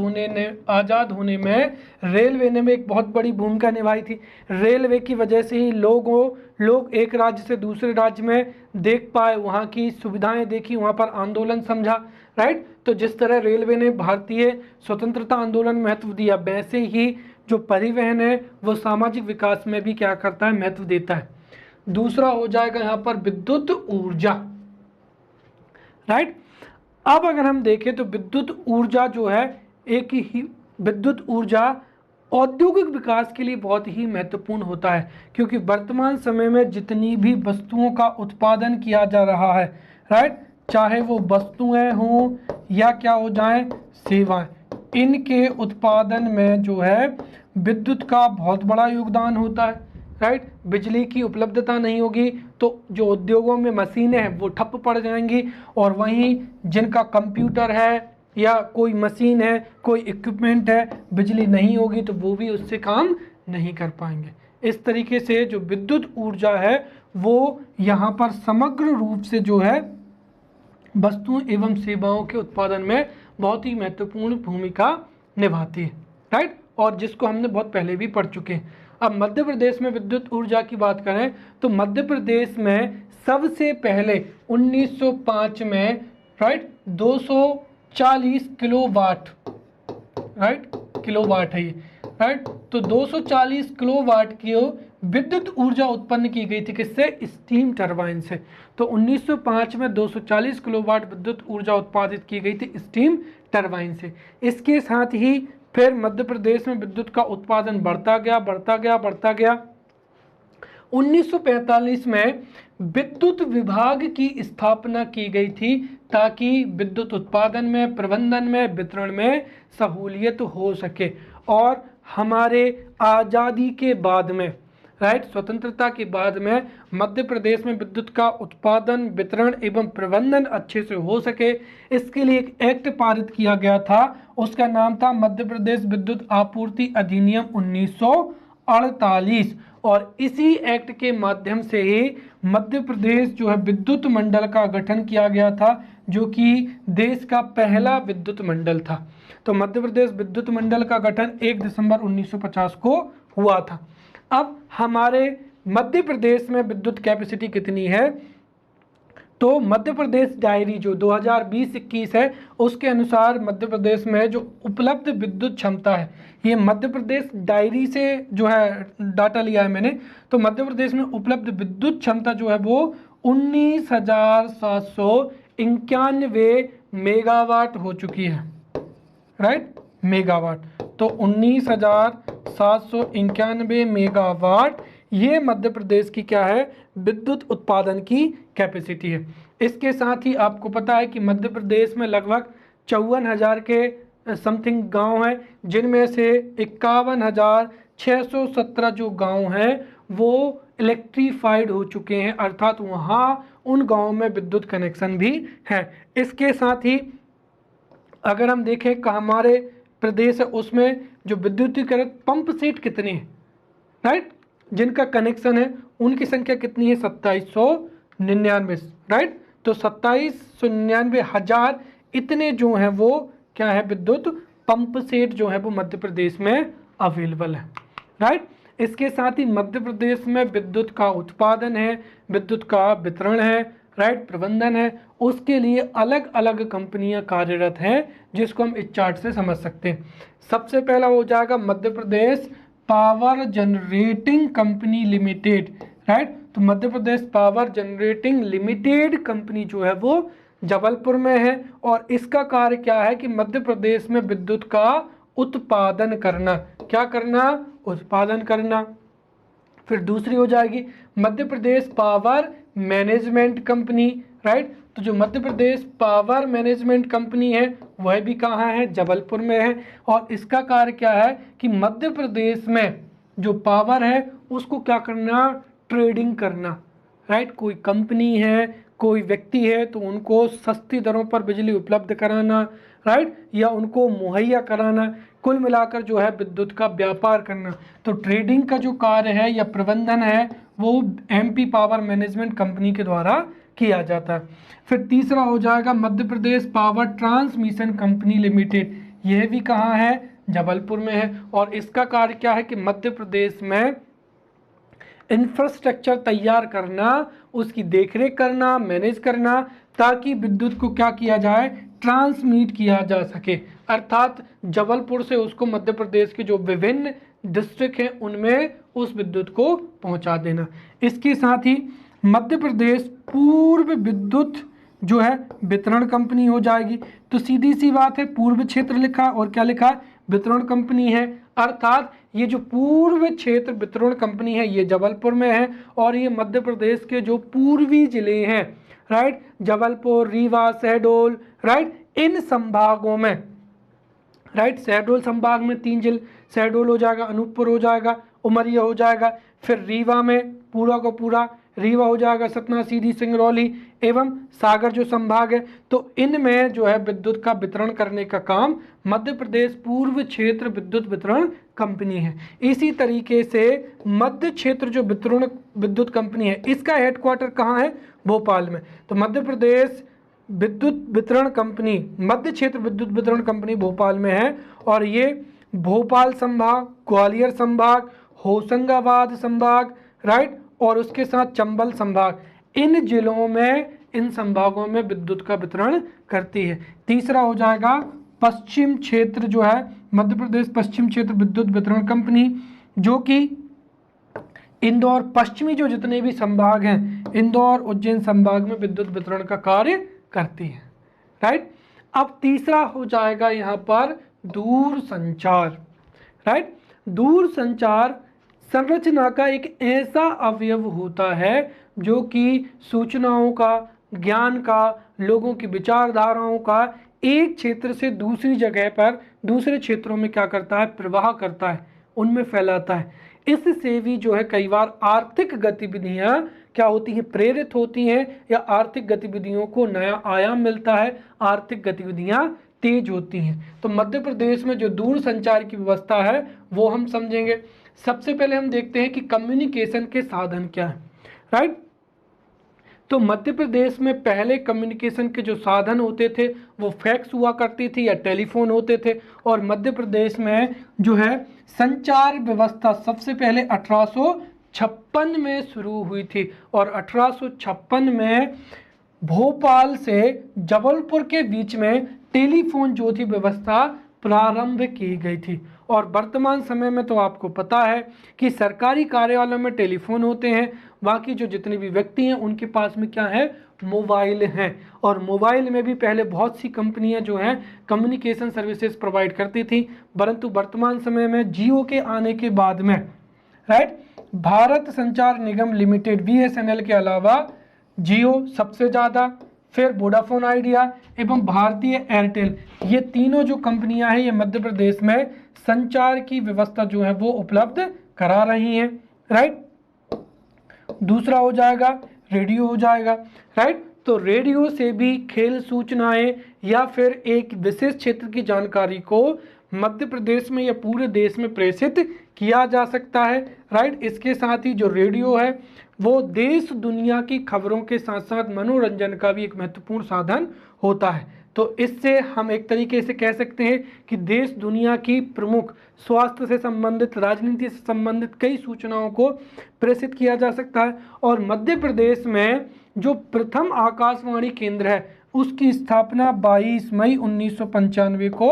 S1: होने में रेलवे ने एक बहुत बड़ी भूमिका निभाई थी। रेलवे की वजह से ही लोग एक राज्य से दूसरे राज्य में देख पाए, वहाँ की सुविधाएं देखी, वहाँ पर आंदोलन समझा, राइट। तो जिस तरह रेलवे ने भारतीय स्वतंत्रता आंदोलन में महत्व दिया, वैसे ही जो परिवहन है वो सामाजिक विकास में भी क्या करता है, महत्व देता है। दूसरा हो जाएगा यहाँ पर विद्युत ऊर्जा, राइट। अब अगर हम देखें तो विद्युत ऊर्जा जो है, एक ही विद्युत ऊर्जा औद्योगिक विकास के लिए बहुत ही महत्वपूर्ण होता है, क्योंकि वर्तमान समय में जितनी भी वस्तुओं का उत्पादन किया जा रहा है, राइट, चाहे वो वस्तुएं हों या क्या हो जाएं, सेवाएं, इनके उत्पादन में जो है विद्युत का बहुत बड़ा योगदान होता है, राइट। बिजली की उपलब्धता नहीं होगी तो जो उद्योगों में मशीनें हैं वो ठप पड़ जाएंगी, और वहीं जिनका कंप्यूटर है या कोई मशीन है, कोई इक्विपमेंट है, बिजली नहीं होगी तो वो भी उससे काम नहीं कर पाएंगे। इस तरीके से जो विद्युत ऊर्जा है वो यहाँ पर समग्र रूप से जो है वस्तुओं एवं सेवाओं के उत्पादन में बहुत ही महत्वपूर्ण भूमिका निभाती है, राइट, और जिसको हमने बहुत पहले भी पढ़ चुके हैं। अब मध्य प्रदेश में विद्युत ऊर्जा की बात करें तो मध्य प्रदेश में सबसे पहले 1905 में, राइट, 240 किलोवाट, राइट, किलोवाट है ये, राइट, तो 240 किलोवाट की विद्युत ऊर्जा उत्पन्न की गई थी, किससे, स्टीम टरबाइन से। तो 1905 में 240 किलोवाट विद्युत ऊर्जा उत्पादित की गई थी स्टीम टरबाइन से। इसके साथ ही फिर मध्य प्रदेश में विद्युत का उत्पादन बढ़ता गया। 1945 में विद्युत विभाग की स्थापना की गई थी ताकि विद्युत उत्पादन में, प्रबंधन में, वितरण में सहूलियत हो सके। और हमारे आज़ादी के बाद में, राइट, स्वतंत्रता के बाद में मध्य प्रदेश में विद्युत का उत्पादन, वितरण एवं प्रबंधन अच्छे से हो सके, इसके लिए एक एक्ट पारित किया गया था। उसका नाम था मध्य प्रदेश विद्युत आपूर्ति अधिनियम 1948। और इसी एक्ट के माध्यम से ही मध्य प्रदेश जो है विद्युत मंडल का गठन किया गया था, जो कि देश का पहला विद्युत मंडल था। तो मध्य प्रदेश विद्युत मंडल का गठन 1 दिसंबर 1950 को हुआ था। अब हमारे मध्य प्रदेश में विद्युत कैपेसिटी कितनी है, तो मध्य प्रदेश डायरी जो 2020-21 है उसके अनुसार मध्य प्रदेश में जो उपलब्ध विद्युत क्षमता है, ये मध्य प्रदेश डायरी से जो है डाटा लिया है मैंने, तो मध्य प्रदेश में उपलब्ध विद्युत क्षमता जो है वो 19,791 मेगावाट हो चुकी है, राइट, मेगावाट। तो 19,791 मेगावाट ये मध्य प्रदेश की क्या है, विद्युत उत्पादन की कैपेसिटी है। इसके साथ ही आपको पता है कि मध्य प्रदेश में लगभग 54,000 के समथिंग गांव हैं, जिनमें से 51,617 जो गांव हैं वो इलेक्ट्रीफाइड हो चुके हैं, अर्थात वहाँ उन गाँव में विद्युत कनेक्शन भी है। इसके साथ ही अगर हम देखें कि हमारे प्रदेश है उसमें जो विद्युतीकृत पंप सेट कितने हैं, राइट, जिनका कनेक्शन है उनकी संख्या कितनी है 2799, राइट। तो 2799,000 इतने जो हैं वो क्या है विद्युत पंप सेट जो है वो मध्य प्रदेश में अवेलेबल है, राइट। इसके साथ ही मध्य प्रदेश में विद्युत का उत्पादन है, विद्युत का वितरण है, राइट, प्रबंधन है, उसके लिए अलग अलग कंपनियां कार्यरत हैं जिसको हम इस चार्ट से समझ सकते हैं। सबसे पहला हो जाएगा Madhya Pradesh power generating company limited, right. तो Madhya Pradesh power generating limited company जो है वो जबलपुर में है और इसका कार्य क्या है कि मध्य प्रदेश में विद्युत का उत्पादन करना, क्या करना, उत्पादन करना। फिर दूसरी हो जाएगी मध्य Pradesh power management company, right. तो जो मध्य प्रदेश पावर मैनेजमेंट कंपनी है वह भी कहाँ है, जबलपुर में है और इसका कार्य क्या है कि मध्य प्रदेश में जो पावर है उसको क्या करना, ट्रेडिंग करना, राइट। कोई कंपनी है, कोई व्यक्ति है तो उनको सस्ती दरों पर बिजली उपलब्ध कराना, राइट, या उनको मुहैया कराना, कुल मिलाकर जो है विद्युत का व्यापार करना। तो ट्रेडिंग का जो कार्य है या प्रबंधन है वो एमपी पावर मैनेजमेंट कंपनी के द्वारा किया जाता है। फिर तीसरा हो जाएगा Madhya Pradesh power transmission company limited, यह भी कहाँ है, जबलपुर में है और इसका कार्य क्या है कि मध्य प्रदेश में इंफ्रास्ट्रक्चर तैयार करना, उसकी देखरेख करना, मैनेज करना, ताकि विद्युत को क्या किया जाए, ट्रांसमिट किया जा सके, अर्थात जबलपुर से उसको मध्य प्रदेश के जो विभिन्न डिस्ट्रिक्ट हैं उनमें उस विद्युत को पहुंचा देना। इसके साथ ही मध्य प्रदेश पूर्व विद्युत जो है वितरण कंपनी हो जाएगी। तो सीधी सी बात है, पूर्व क्षेत्र लिखा और क्या लिखा, वितरण कंपनी है, अर्थात ये जो पूर्व क्षेत्र वितरण कंपनी है ये जबलपुर में है और ये मध्य प्रदेश के जो पूर्वी जिले हैं, राइट, जबलपुर, रीवा, शहडोल, राइट, इन संभागों में, राइट, शहडोल संभाग में 3 जिले, शहडोल हो जाएगा, अनूपपुर हो जाएगा, उमरिया हो जाएगा, फिर रीवा में पूरा का पूरा रीवा हो जाएगा, सतना, सीधी, सिंगरौली एवं सागर जो संभाग है। तो इनमें जो है विद्युत का वितरण करने का काम मध्य प्रदेश पूर्व क्षेत्र विद्युत वितरण कंपनी है। इसी तरीके से मध्य क्षेत्र जो वितरण विद्युत कंपनी है इसका हेडक्वार्टर कहाँ है, भोपाल में। तो मध्य प्रदेश विद्युत वितरण कंपनी, मध्य क्षेत्र विद्युत वितरण कंपनी भोपाल में है और ये भोपाल संभाग, ग्वालियर संभाग, होशंगाबाद संभाग, राइट, और उसके साथ चंबल संभाग, इन जिलों में, इन संभागों में विद्युत का वितरण करती है। तीसरा हो जाएगा पश्चिम क्षेत्र जो है मध्य प्रदेश पश्चिम क्षेत्र विद्युत वितरण कंपनी, जो कि इंदौर, पश्चिमी जो जितने भी संभाग हैं इंदौर, उज्जैन संभाग में विद्युत वितरण का कार्य करती है, राइट। अब तीसरा हो जाएगा यहाँ पर दूर संचार, राइट। दूर संचार संरचना का एक ऐसा अवयव होता है जो कि सूचनाओं का, ज्ञान का, लोगों की विचारधाराओं का एक क्षेत्र से दूसरी जगह पर दूसरे क्षेत्रों में क्या करता है, प्रवाह करता है, उनमें फैलाता है। इससे भी जो है कई बार आर्थिक गतिविधियां क्या होती हैं, प्रेरित होती हैं या आर्थिक गतिविधियों को नया आयाम मिलता है, आर्थिक गतिविधियां तेज होती हैं। तो मध्य प्रदेश में जो दूर संचार की व्यवस्था है वो हम समझेंगे। सबसे पहले हम देखते हैं कि कम्युनिकेशन के साधन क्या है, राइट। तो मध्य प्रदेश में पहले कम्युनिकेशन के जो साधन होते थे वो फैक्स हुआ करती थी या टेलीफोन होते थे और मध्य प्रदेश में जो है संचार व्यवस्था सबसे पहले 1856 में शुरू हुई थी और 1856 में भोपाल से जबलपुर के बीच में टेलीफोन जो थी व्यवस्था प्रारंभ की गई थी। और वर्तमान समय में तो आपको पता है कि सरकारी कार्यालयों में टेलीफोन होते हैं, बाकी जो जितने भी व्यक्ति हैं उनके पास में क्या है, मोबाइल हैं। और मोबाइल में भी पहले बहुत सी कंपनियां जो हैं कम्युनिकेशन सर्विसेज प्रोवाइड करती थी, परंतु वर्तमान समय में जियो के आने के बाद में, राइट, भारत संचार निगम लिमिटेड BSNL के अलावा जियो सबसे ज़्यादा, फिर वोडाफोन आइडिया एवं भारतीय एयरटेल, ये तीनों जो कंपनियां हैं ये मध्य प्रदेश में संचार की व्यवस्था जो है वो उपलब्ध करा रही हैं, राइट। दूसरा हो जाएगा रेडियो हो जाएगा, राइट। तो रेडियो से भी खेल सूचनाएं या फिर एक विशेष क्षेत्र की जानकारी को मध्य प्रदेश में या पूरे देश में प्रेषित किया जा सकता है, राइट। इसके साथ ही जो रेडियो है वो देश दुनिया की खबरों के साथ साथ मनोरंजन का भी एक महत्वपूर्ण साधन होता है। तो इससे हम एक तरीके से कह सकते हैं कि देश दुनिया की प्रमुख स्वास्थ्य से संबंधित, राजनीति से संबंधित कई सूचनाओं को प्रेषित किया जा सकता है। और मध्य प्रदेश में जो प्रथम आकाशवाणी केंद्र है उसकी स्थापना 22 मई 1995 को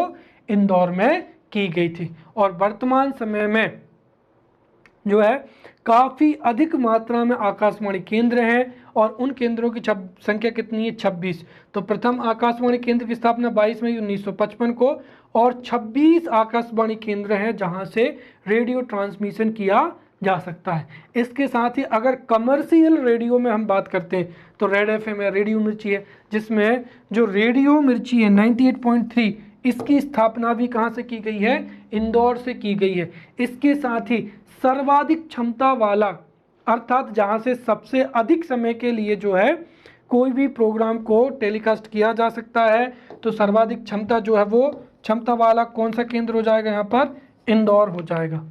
S1: इंदौर में की गई थी। और वर्तमान समय में जो है काफ़ी अधिक मात्रा में आकाशवाणी केंद्र हैं और उन केंद्रों की संख्या कितनी है, 26। तो प्रथम आकाशवाणी केंद्र की स्थापना 22 मई 1955 को और 26 आकाशवाणी केंद्र हैं जहां से रेडियो ट्रांसमिशन किया जा सकता है। इसके साथ ही अगर कमर्शियल रेडियो में हम बात करते हैं तो रेड एफएम है, रेडियो मिर्ची है, जिसमें जो रेडियो मिर्ची है 98.3 इसकी स्थापना भी कहाँ से की गई है, इंदौर से की गई है। इसके साथ ही सर्वाधिक क्षमता वाला, अर्थात जहां से सबसे अधिक समय के लिए जो है कोई भी प्रोग्राम को टेलीकास्ट किया जा सकता है, तो सर्वाधिक क्षमता जो है वो क्षमता वाला कौन सा केंद्र हो जाएगा, यहाँ पर इंदौर हो जाएगा,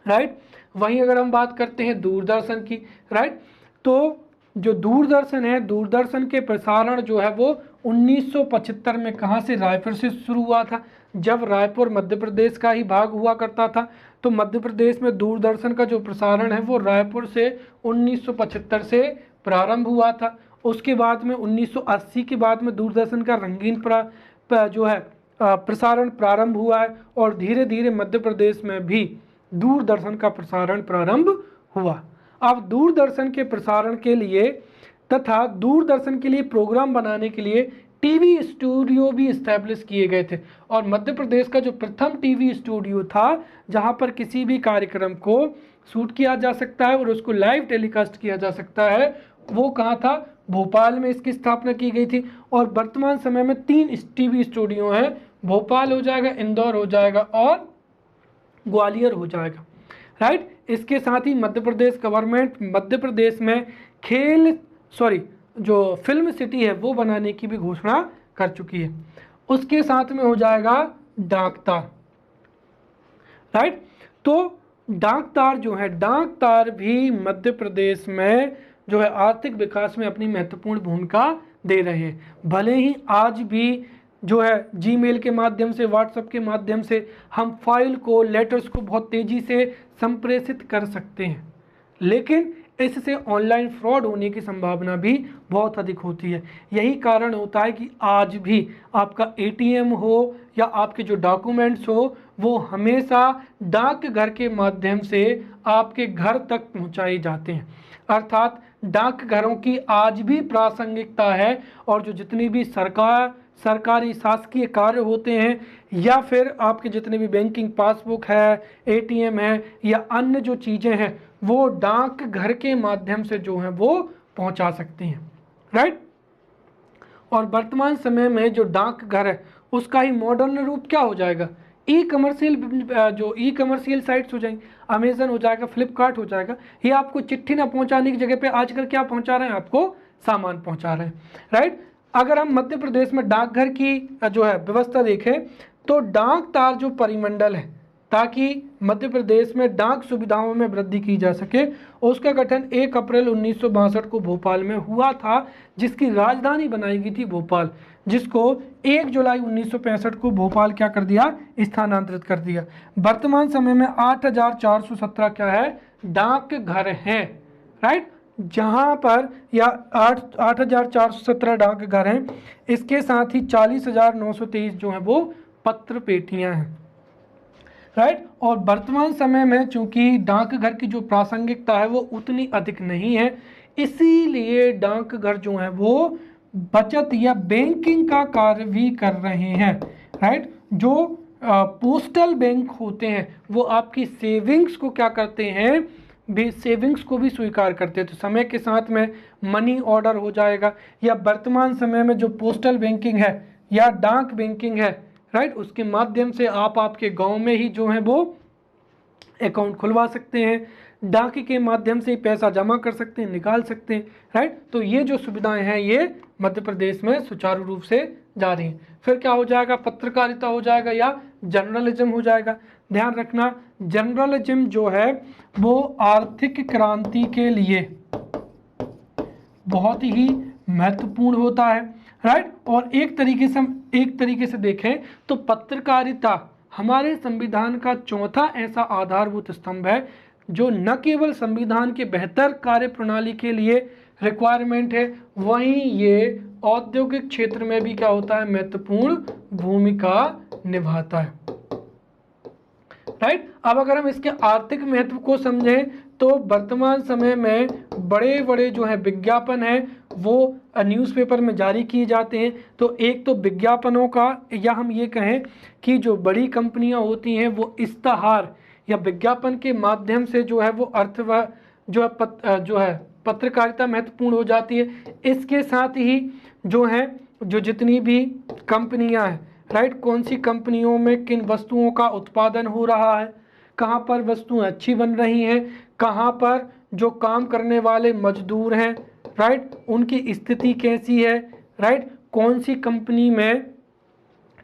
S1: राइट। वहीं अगर हम बात करते हैं दूरदर्शन की, राइट, तो जो दूरदर्शन है, दूरदर्शन के प्रसारण जो है वो 1975 में कहाँ से, रायपुर से शुरू हुआ था। जब रायपुर मध्य प्रदेश का ही भाग हुआ करता था तो मध्य प्रदेश में दूरदर्शन का जो प्रसारण है वो रायपुर से 1975 से प्रारंभ हुआ था। उसके बाद में 1980 के बाद में दूरदर्शन का रंगीन जो है प्रसारण प्रारंभ हुआ है और धीरे धीरे मध्य प्रदेश में भी दूरदर्शन का प्रसारण प्रारंभ हुआ। अब दूरदर्शन के प्रसारण के लिए तथा दूरदर्शन के लिए प्रोग्राम बनाने के लिए टीवी स्टूडियो भी इस्टेब्लिश किए गए थे। और मध्य प्रदेश का जो प्रथम टीवी स्टूडियो था जहां पर किसी भी कार्यक्रम को शूट किया जा सकता है और उसको लाइव टेलीकास्ट किया जा सकता है, वो कहाँ था, भोपाल में इसकी स्थापना की गई थी। और वर्तमान समय में 3 टीवी स्टूडियो हैं, भोपाल हो जाएगा, इंदौर हो जाएगा और ग्वालियर हो जाएगा, राइट। इसके साथ ही मध्य प्रदेश गवर्नमेंट मध्य प्रदेश में जो फिल्म सिटी है वो बनाने की भी घोषणा कर चुकी है। उसके साथ में हो जाएगा डाकतार, राइट। तो डाकतार जो है, डाकतार भी मध्य प्रदेश में जो है आर्थिक विकास में अपनी महत्वपूर्ण भूमिका दे रहे हैं। भले ही आज भी जो है जीमेल के माध्यम से, व्हाट्सएप के माध्यम से हम फाइल को, लेटर्स को बहुत तेज़ी से संप्रेषित कर सकते हैं, लेकिन इससे ऑनलाइन फ्रॉड होने की संभावना भी बहुत अधिक होती है। यही कारण होता है कि आज भी आपका एटीएम हो या आपके जो डॉक्यूमेंट्स हो वो हमेशा डाकघर के माध्यम से आपके घर तक पहुंचाए जाते हैं। अर्थात डाकघरों की आज भी प्रासंगिकता है और जो जितनी भी सरकारी शासकीय कार्य होते हैं या फिर आपके जितने भी बैंकिंग पासबुक है, एटीएम है या अन्य जो चीज़ें हैं वो डाकघर के माध्यम से जो है वो पहुंचा सकते हैं, राइट। और वर्तमान समय में जो डाकघर है उसका ही मॉडर्न रूप क्या हो जाएगा, ई कमर्शियल साइट्स हो जाएंगी, अमेजन हो जाएगा, फ्लिपकार्ट हो जाएगा। ये आपको चिट्ठी ना पहुंचाने की जगह पे आजकल क्या पहुंचा रहे हैं, आपको सामान पहुंचा रहे हैं, राइट। अगर हम मध्य प्रदेश में डाकघर की जो है व्यवस्था देखें तो डाक तार जो परिमंडल है, ताकि मध्य प्रदेश में डाक सुविधाओं में वृद्धि की जा सके, उसका गठन 1 अप्रैल 1962 को भोपाल में हुआ था, जिसकी राजधानी बनाई गई थी भोपाल, जिसको 1 जुलाई 1965 को भोपाल क्या कर दिया, स्थानांतरित कर दिया। वर्तमान समय में 8417 क्या है, डाकघर हैं, राइट, जहां पर या 8417 डाकघर हैं। इसके साथ ही 40,923 जो है वो पत्र पेटियां हैं, राइट। और वर्तमान समय में चूंकि डाकघर की जो प्रासंगिकता है वो उतनी अधिक नहीं है, इसीलिए डाकघर जो है वो बचत या बैंकिंग का कार्य भी कर रहे हैं, राइट। जो पोस्टल बैंक होते हैं वो आपकी सेविंग्स को क्या करते हैं, सेविंग्स को भी स्वीकार करते हैं। तो समय के साथ में मनी ऑर्डर हो जाएगा, या वर्तमान समय में जो पोस्टल बैंकिंग है या डाक बैंकिंग है, राइट, उसके माध्यम से आप आपके गांव में ही जो है वो अकाउंट खुलवा सकते हैं, डाक के माध्यम से पैसा जमा कर सकते हैं, निकाल सकते हैं, राइट। तो ये जो सुविधाएं हैं ये मध्य प्रदेश में सुचारू रूप से जा रही हैं। फिर क्या हो जाएगा, पत्रकारिता हो जाएगा या जर्नलिज्म हो जाएगा। ध्यान रखना, जर्नलिज्म जो है वो आर्थिक क्रांति के लिए बहुत ही महत्वपूर्ण होता है, राइट। और एक तरीके से देखें तो पत्रकारिता हमारे संविधान का चौथा ऐसा आधारभूत स्तंभ है जो न केवल संविधान के बेहतर कार्य प्रणाली के लिए रिक्वायरमेंट है, वहीं ये औद्योगिक क्षेत्र में भी क्या होता है, महत्वपूर्ण भूमिका निभाता है, राइट। अब अगर हम इसके आर्थिक महत्व को समझें तो वर्तमान समय में बड़े बड़े जो है विज्ञापन है वो न्यूज़पेपर में जारी किए जाते हैं। तो एक तो विज्ञापनों का, या हम ये कहें कि जो बड़ी कंपनियां होती हैं वो इश्तहार या विज्ञापन के माध्यम से जो है वो जो है पत्रकारिता महत्वपूर्ण हो जाती है। इसके साथ ही जो जितनी भी कंपनियां हैं, राइट, कौन सी कंपनियों में किन वस्तुओं का उत्पादन हो रहा है, कहाँ पर वस्तुएं अच्छी बन रही हैं, कहाँ पर जो काम करने वाले मजदूर हैं, राइट, उनकी स्थिति कैसी है, राइट, कौन सी कंपनी में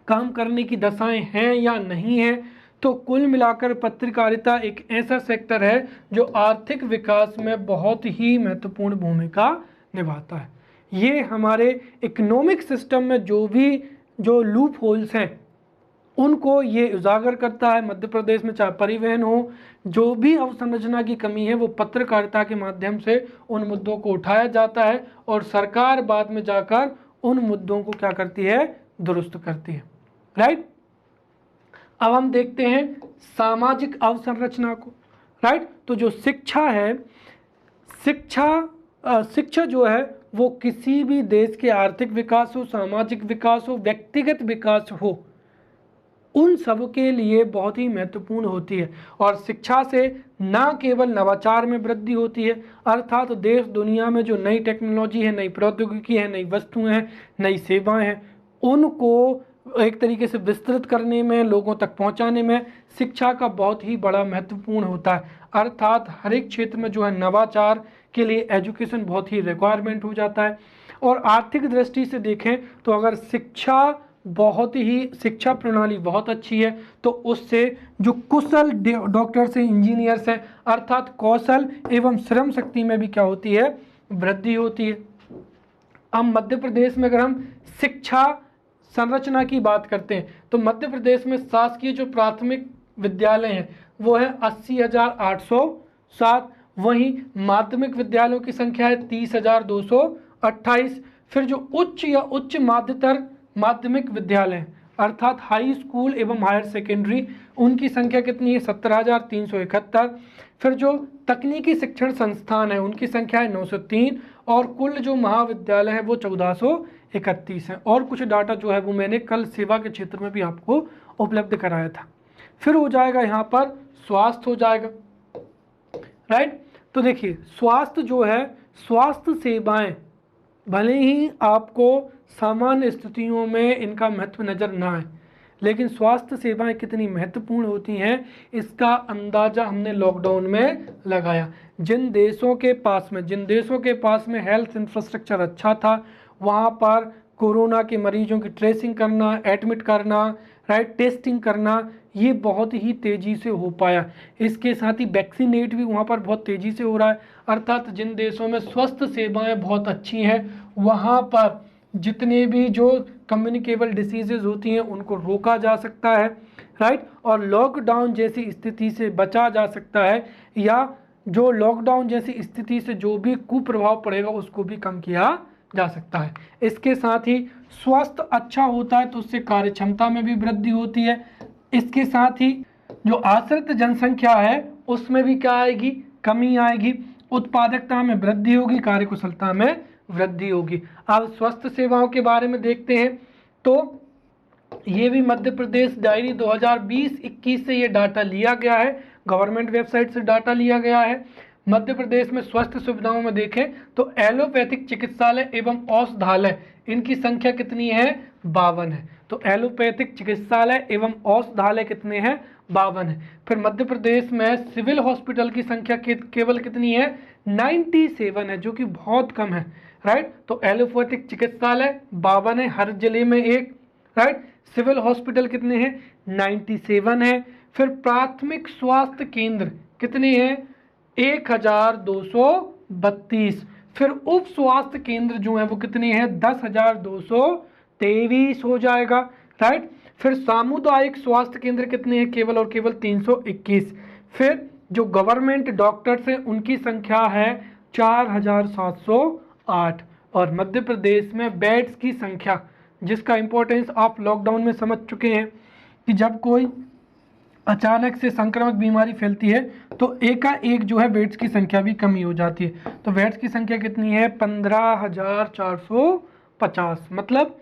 S1: काम करने की दशाएं हैं या नहीं हैं। तो कुल मिलाकर पत्रकारिता एक ऐसा सेक्टर है जो आर्थिक विकास में बहुत ही महत्वपूर्ण भूमिका निभाता है। ये हमारे इकोनॉमिक सिस्टम में जो लूप होल्स हैं उनको ये उजागर करता है। मध्य प्रदेश में चाहे परिवहन हो, जो भी अवसंरचना की कमी है वो पत्रकारिता के माध्यम से उन मुद्दों को उठाया जाता है और सरकार बाद में जाकर उन मुद्दों को क्या करती है, दुरुस्त करती है, राइट। अब हम देखते हैं सामाजिक अवसंरचना को, राइट। तो जो शिक्षा है, शिक्षा जो है वो किसी भी देश के आर्थिक विकास हो, सामाजिक विकास हो, व्यक्तिगत विकास हो, उन सब के लिए बहुत ही महत्वपूर्ण होती है। और शिक्षा से न केवल नवाचार में वृद्धि होती है, अर्थात देश दुनिया में जो नई टेक्नोलॉजी है, नई प्रौद्योगिकी है, नई वस्तुएं हैं, नई सेवाएं हैं, उनको एक तरीके से विस्तृत करने में, लोगों तक पहुंचाने में शिक्षा का बहुत ही बड़ा महत्वपूर्ण होता है। अर्थात हर एक क्षेत्र में जो है नवाचार के लिए एजुकेशन बहुत ही रिक्वायरमेंट हो जाता है। और आर्थिक दृष्टि से देखें तो अगर शिक्षा प्रणाली बहुत अच्छी है तो उससे जो कुशल डॉक्टर्स हैं, इंजीनियर्स हैं, अर्थात कौशल एवं श्रम शक्ति में भी क्या होती है, वृद्धि होती है। अब मध्य प्रदेश में अगर हम शिक्षा संरचना की बात करते हैं तो मध्य प्रदेश में शासकीय जो प्राथमिक विद्यालय हैं वो है 80,807, वहीं माध्यमिक विद्यालयों की संख्या है 30,228। फिर जो उच्च या उच्च माध्यतर माध्यमिक विद्यालय अर्थात हाई स्कूल एवं हायर सेकेंडरी, उनकी संख्या कितनी है, 17,371। फिर जो तकनीकी शिक्षण संस्थान है उनकी संख्या है 903 और कुल जो महाविद्यालय है वो 1431 है। और कुछ डाटा जो है वो मैंने कल सेवा के क्षेत्र में भी आपको उपलब्ध कराया था। फिर हो जाएगा यहाँ पर स्वास्थ्य हो जाएगा, राइट। तो देखिए स्वास्थ्य जो है, स्वास्थ्य सेवाएं भले ही आपको सामान्य स्थितियों में इनका महत्व नज़र ना आए, लेकिन स्वास्थ्य सेवाएं कितनी महत्वपूर्ण होती हैं इसका अंदाज़ा हमने लॉकडाउन में लगाया। जिन देशों के पास में हेल्थ इंफ्रास्ट्रक्चर अच्छा था, वहाँ पर कोरोना के मरीजों की ट्रेसिंग करना, एडमिट करना, राइट, टेस्टिंग करना, ये बहुत ही तेज़ी से हो पाया। इसके साथ ही वैक्सीनेट भी वहाँ पर बहुत तेज़ी से हो रहा है। अर्थात जिन देशों में स्वास्थ्य सेवाएं बहुत अच्छी हैं वहाँ पर जितने भी जो कम्युनिकेबल डिसीजेज होती हैं उनको रोका जा सकता है, राइट, और लॉकडाउन जैसी स्थिति से बचा जा सकता है, या जो लॉकडाउन जैसी स्थिति से जो भी कुप्रभाव पड़ेगा उसको भी कम किया जा सकता है। इसके साथ ही स्वास्थ्य अच्छा होता है तो उससे कार्य क्षमता में भी वृद्धि होती है। इसके साथ ही जो आश्रित जनसंख्या है उसमें भी क्या आएगी, कमी आएगी, उत्पादकता में वृद्धि होगी, कार्यकुशलता में वृद्धि होगी। अब स्वास्थ्य सेवाओं के बारे में देखते हैं तो ये भी मध्य प्रदेश डायरी 2020-21 से ये डाटा लिया गया है, गवर्नमेंट वेबसाइट से डाटा लिया गया है। मध्य प्रदेश में स्वास्थ्य सुविधाओं में देखें तो एलोपैथिक चिकित्सालय एवं औषधालय इनकी संख्या कितनी है, 52 है। तो एलोपैथिक चिकित्सालय एवं औषधालय कितने हैं, 52 है। फिर मध्य प्रदेश में सिविल हॉस्पिटल की संख्या केवल कितनी है, 97 है, जो कि बहुत कम है, राइट। तो एलोपैथिक चिकित्सालय 52 है, हर जिले में एक, राइट। सिविल हॉस्पिटल कितने हैं, 97 है। फिर प्राथमिक स्वास्थ्य केंद्र कितने हैं, 1232। फिर उप स्वास्थ्य केंद्र जो है वो कितने हैं, 10,223 हो जाएगा, राइट। फिर सामुदायिक स्वास्थ्य केंद्र कितने हैं, केवल और केवल 321। फिर जो गवर्नमेंट डॉक्टर्स हैं उनकी संख्या है 4,708। और मध्य प्रदेश में बेड्स की संख्या, जिसका इंपॉर्टेंस आप लॉकडाउन में समझ चुके हैं कि जब कोई अचानक से संक्रामक बीमारी फैलती है तो एकाएक जो है बेड्स की संख्या भी कमी हो जाती है। तो बेड्स की संख्या कितनी है, 15,450। मतलब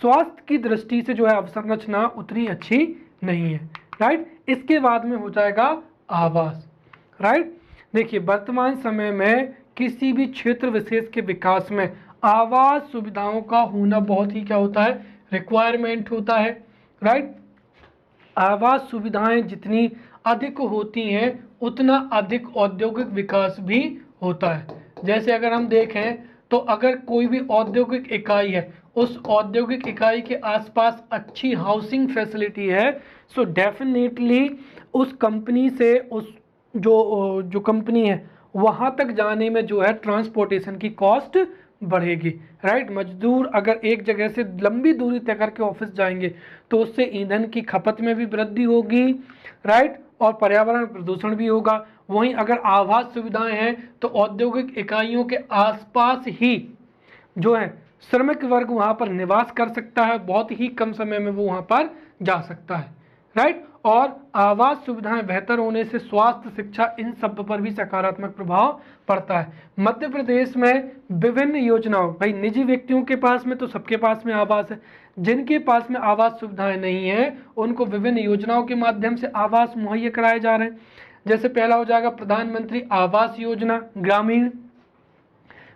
S1: स्वास्थ्य की दृष्टि से जो है अवसंरचना उतनी अच्छी नहीं है, राइट। इसके बाद में हो जाएगा आवास, राइट। देखिए वर्तमान समय में किसी भी क्षेत्र विशेष के विकास में आवास सुविधाओं का होना बहुत ही क्या होता है, रिक्वायरमेंट होता है, राइट। आवास सुविधाएं जितनी अधिक होती हैं उतना अधिक औद्योगिक विकास भी होता है। जैसे अगर हम देखें तो अगर कोई भी औद्योगिक इकाई है, उस औद्योगिक इकाई के आसपास अच्छी हाउसिंग फैसिलिटी है, सो डेफिनेटली उस कंपनी से उस जो कंपनी है वहाँ तक जाने में जो है ट्रांसपोर्टेशन की कॉस्ट बढ़ेगी, राइट। मजदूर अगर एक जगह से लंबी दूरी तय करके ऑफिस जाएंगे तो उससे ईंधन की खपत में भी वृद्धि होगी, राइट, और पर्यावरण प्रदूषण भी होगा। वहीं अगर आवास सुविधाएं हैं तो औद्योगिक इकाइयों के आसपास ही जो है श्रमिक वर्ग वहाँ पर निवास कर सकता है, बहुत ही कम समय में वो वहाँ पर जा सकता है, राइट। और आवास सुविधाएं बेहतर होने से स्वास्थ्य, शिक्षा, इन सब पर भी सकारात्मक प्रभाव पड़ता है। मध्य प्रदेश में विभिन्न योजनाओं, भाई निजी व्यक्तियों के पास में तो सबके पास में आवास है, जिनके पास में आवास सुविधाएं नहीं है उनको विभिन्न योजनाओं के माध्यम से आवास मुहैया कराए जा रहे हैं। जैसे पहला हो जाएगा प्रधानमंत्री आवास योजना ग्रामीण।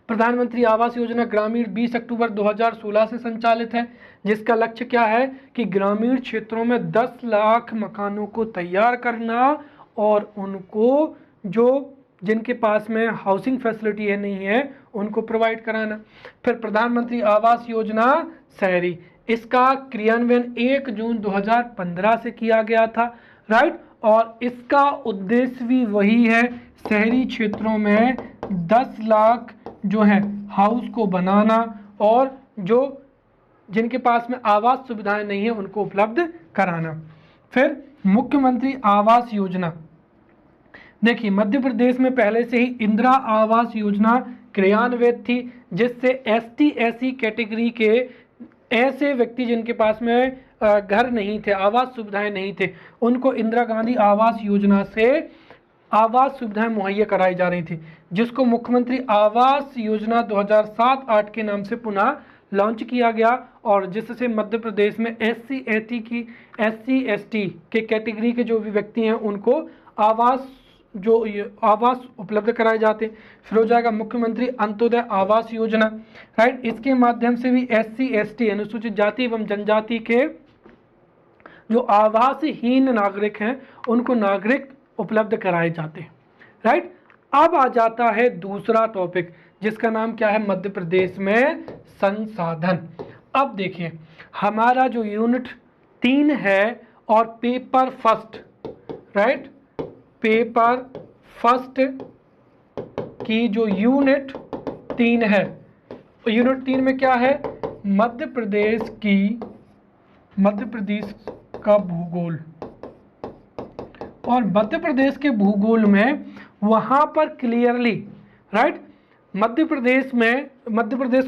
S1: प्रधानमंत्री आवास योजना ग्रामीण 20 अक्टूबर 2016 से संचालित है, जिसका लक्ष्य क्या है कि ग्रामीण क्षेत्रों में 10 लाख मकानों को तैयार करना और उनको जिनके पास में हाउसिंग फैसिलिटी है नहीं है उनको प्रोवाइड कराना। फिर प्रधानमंत्री आवास योजना शहरी, इसका क्रियान्वयन 1 जून 2015 से किया गया था, राइट। और इसका उद्देश्य भी वही है, शहरी क्षेत्रों में 10 लाख जो है हाउस को बनाना और जिनके पास में आवास सुविधाएं नहीं है उनको उपलब्ध कराना। फिर मुख्यमंत्री आवास योजना, देखिए मध्य प्रदेश में पहले से ही इंदिरा आवास योजना क्रियान्वित थी, जिससे एसटी एससी कैटेगरी के ऐसे व्यक्ति जिनके पास में घर नहीं थे, आवास सुविधाएं नहीं थे, उनको इंदिरा गांधी आवास योजना से आवास सुविधाएं मुहैया कराई जा रही थी, जिसको मुख्यमंत्री आवास योजना 2007-8 के नाम से पुनः लॉन्च किया गया और जिससे मध्य प्रदेश में एससी एसटी के कैटेगरी के जो भी व्यक्ति हैं उनको आवास उपलब्ध कराए जाते हैं। फिर हो जाएगा मुख्यमंत्री अंत्योदय आवास योजना, राइट। इसके माध्यम से भी एससी एसटी अनुसूचित जाति एवं जनजाति के जो आवासहीन नागरिक हैं उनको नागरिक उपलब्ध कराए जाते हैं, राइट। अब आ जाता है दूसरा टॉपिक जिसका नाम क्या है, मध्य प्रदेश में संसाधन। अब देखिए हमारा जो यूनिट 3 है और paper first, right, paper first की जो यूनिट 3 है, यूनिट 3 में क्या है, मध्य प्रदेश का भूगोल। और मध्य प्रदेश के भूगोल में वहाँ पर क्लियरली, राइट, मध्य प्रदेश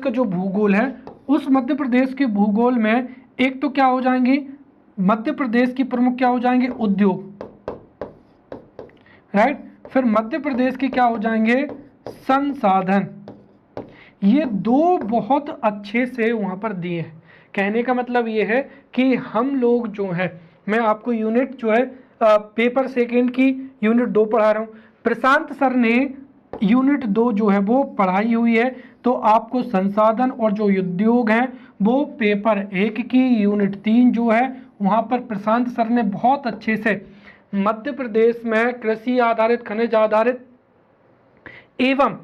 S1: का जो भूगोल है उस मध्य प्रदेश के भूगोल में एक तो क्या हो जाएंगे, मध्य प्रदेश की प्रमुख क्या हो जाएंगे, उद्योग, राइट। फिर मध्य प्रदेश के क्या हो जाएंगे, संसाधन। ये दो बहुत अच्छे से वहाँ पर दिए हैं। कहने का मतलब ये है कि हम लोग जो है, मैं आपको यूनिट जो है पेपर सेकेंड की यूनिट 2 पढ़ा रहा हूँ, प्रशांत सर ने यूनिट 2 जो है वो पढ़ाई हुई है, तो आपको संसाधन और जो उद्योग हैं वो पेपर 1 की यूनिट 3 जो है वहाँ पर प्रशांत सर ने बहुत अच्छे से मध्य प्रदेश में कृषि आधारित, खनिज आधारित एवं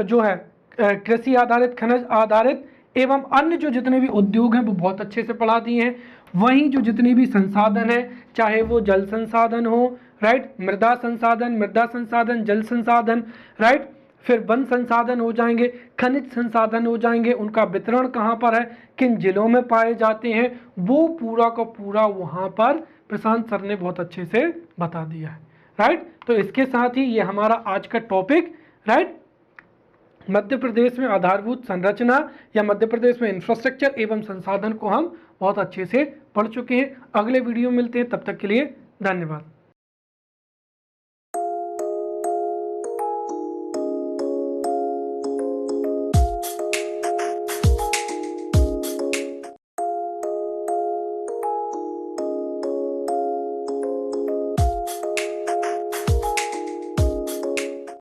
S1: जो है कृषि आधारित, खनिज आधारित एवं अन्य जो जितने भी उद्योग हैं वो बहुत अच्छे से पढ़ा दिए हैं। वहीं जो जितनी भी संसाधन है, चाहे वो जल संसाधन हो, राइट, मृदा संसाधन, जल संसाधन, राइट, फिर वन संसाधन हो जाएंगे, खनिज संसाधन हो जाएंगे, उनका वितरण कहाँ पर है, किन जिलों में पाए जाते हैं, वो पूरा का पूरा वहाँ पर प्रशांत सर ने बहुत अच्छे से बता दिया है, राइट। तो इसके साथ ही ये हमारा आज का टॉपिक, राइट, मध्य प्रदेश में आधारभूत संरचना या मध्य प्रदेश में इंफ्रास्ट्रक्चर एवं संसाधन को हम बहुत अच्छे से पढ़ चुके हैं। अगले वीडियो में मिलते हैं, तब तक के लिए धन्यवाद।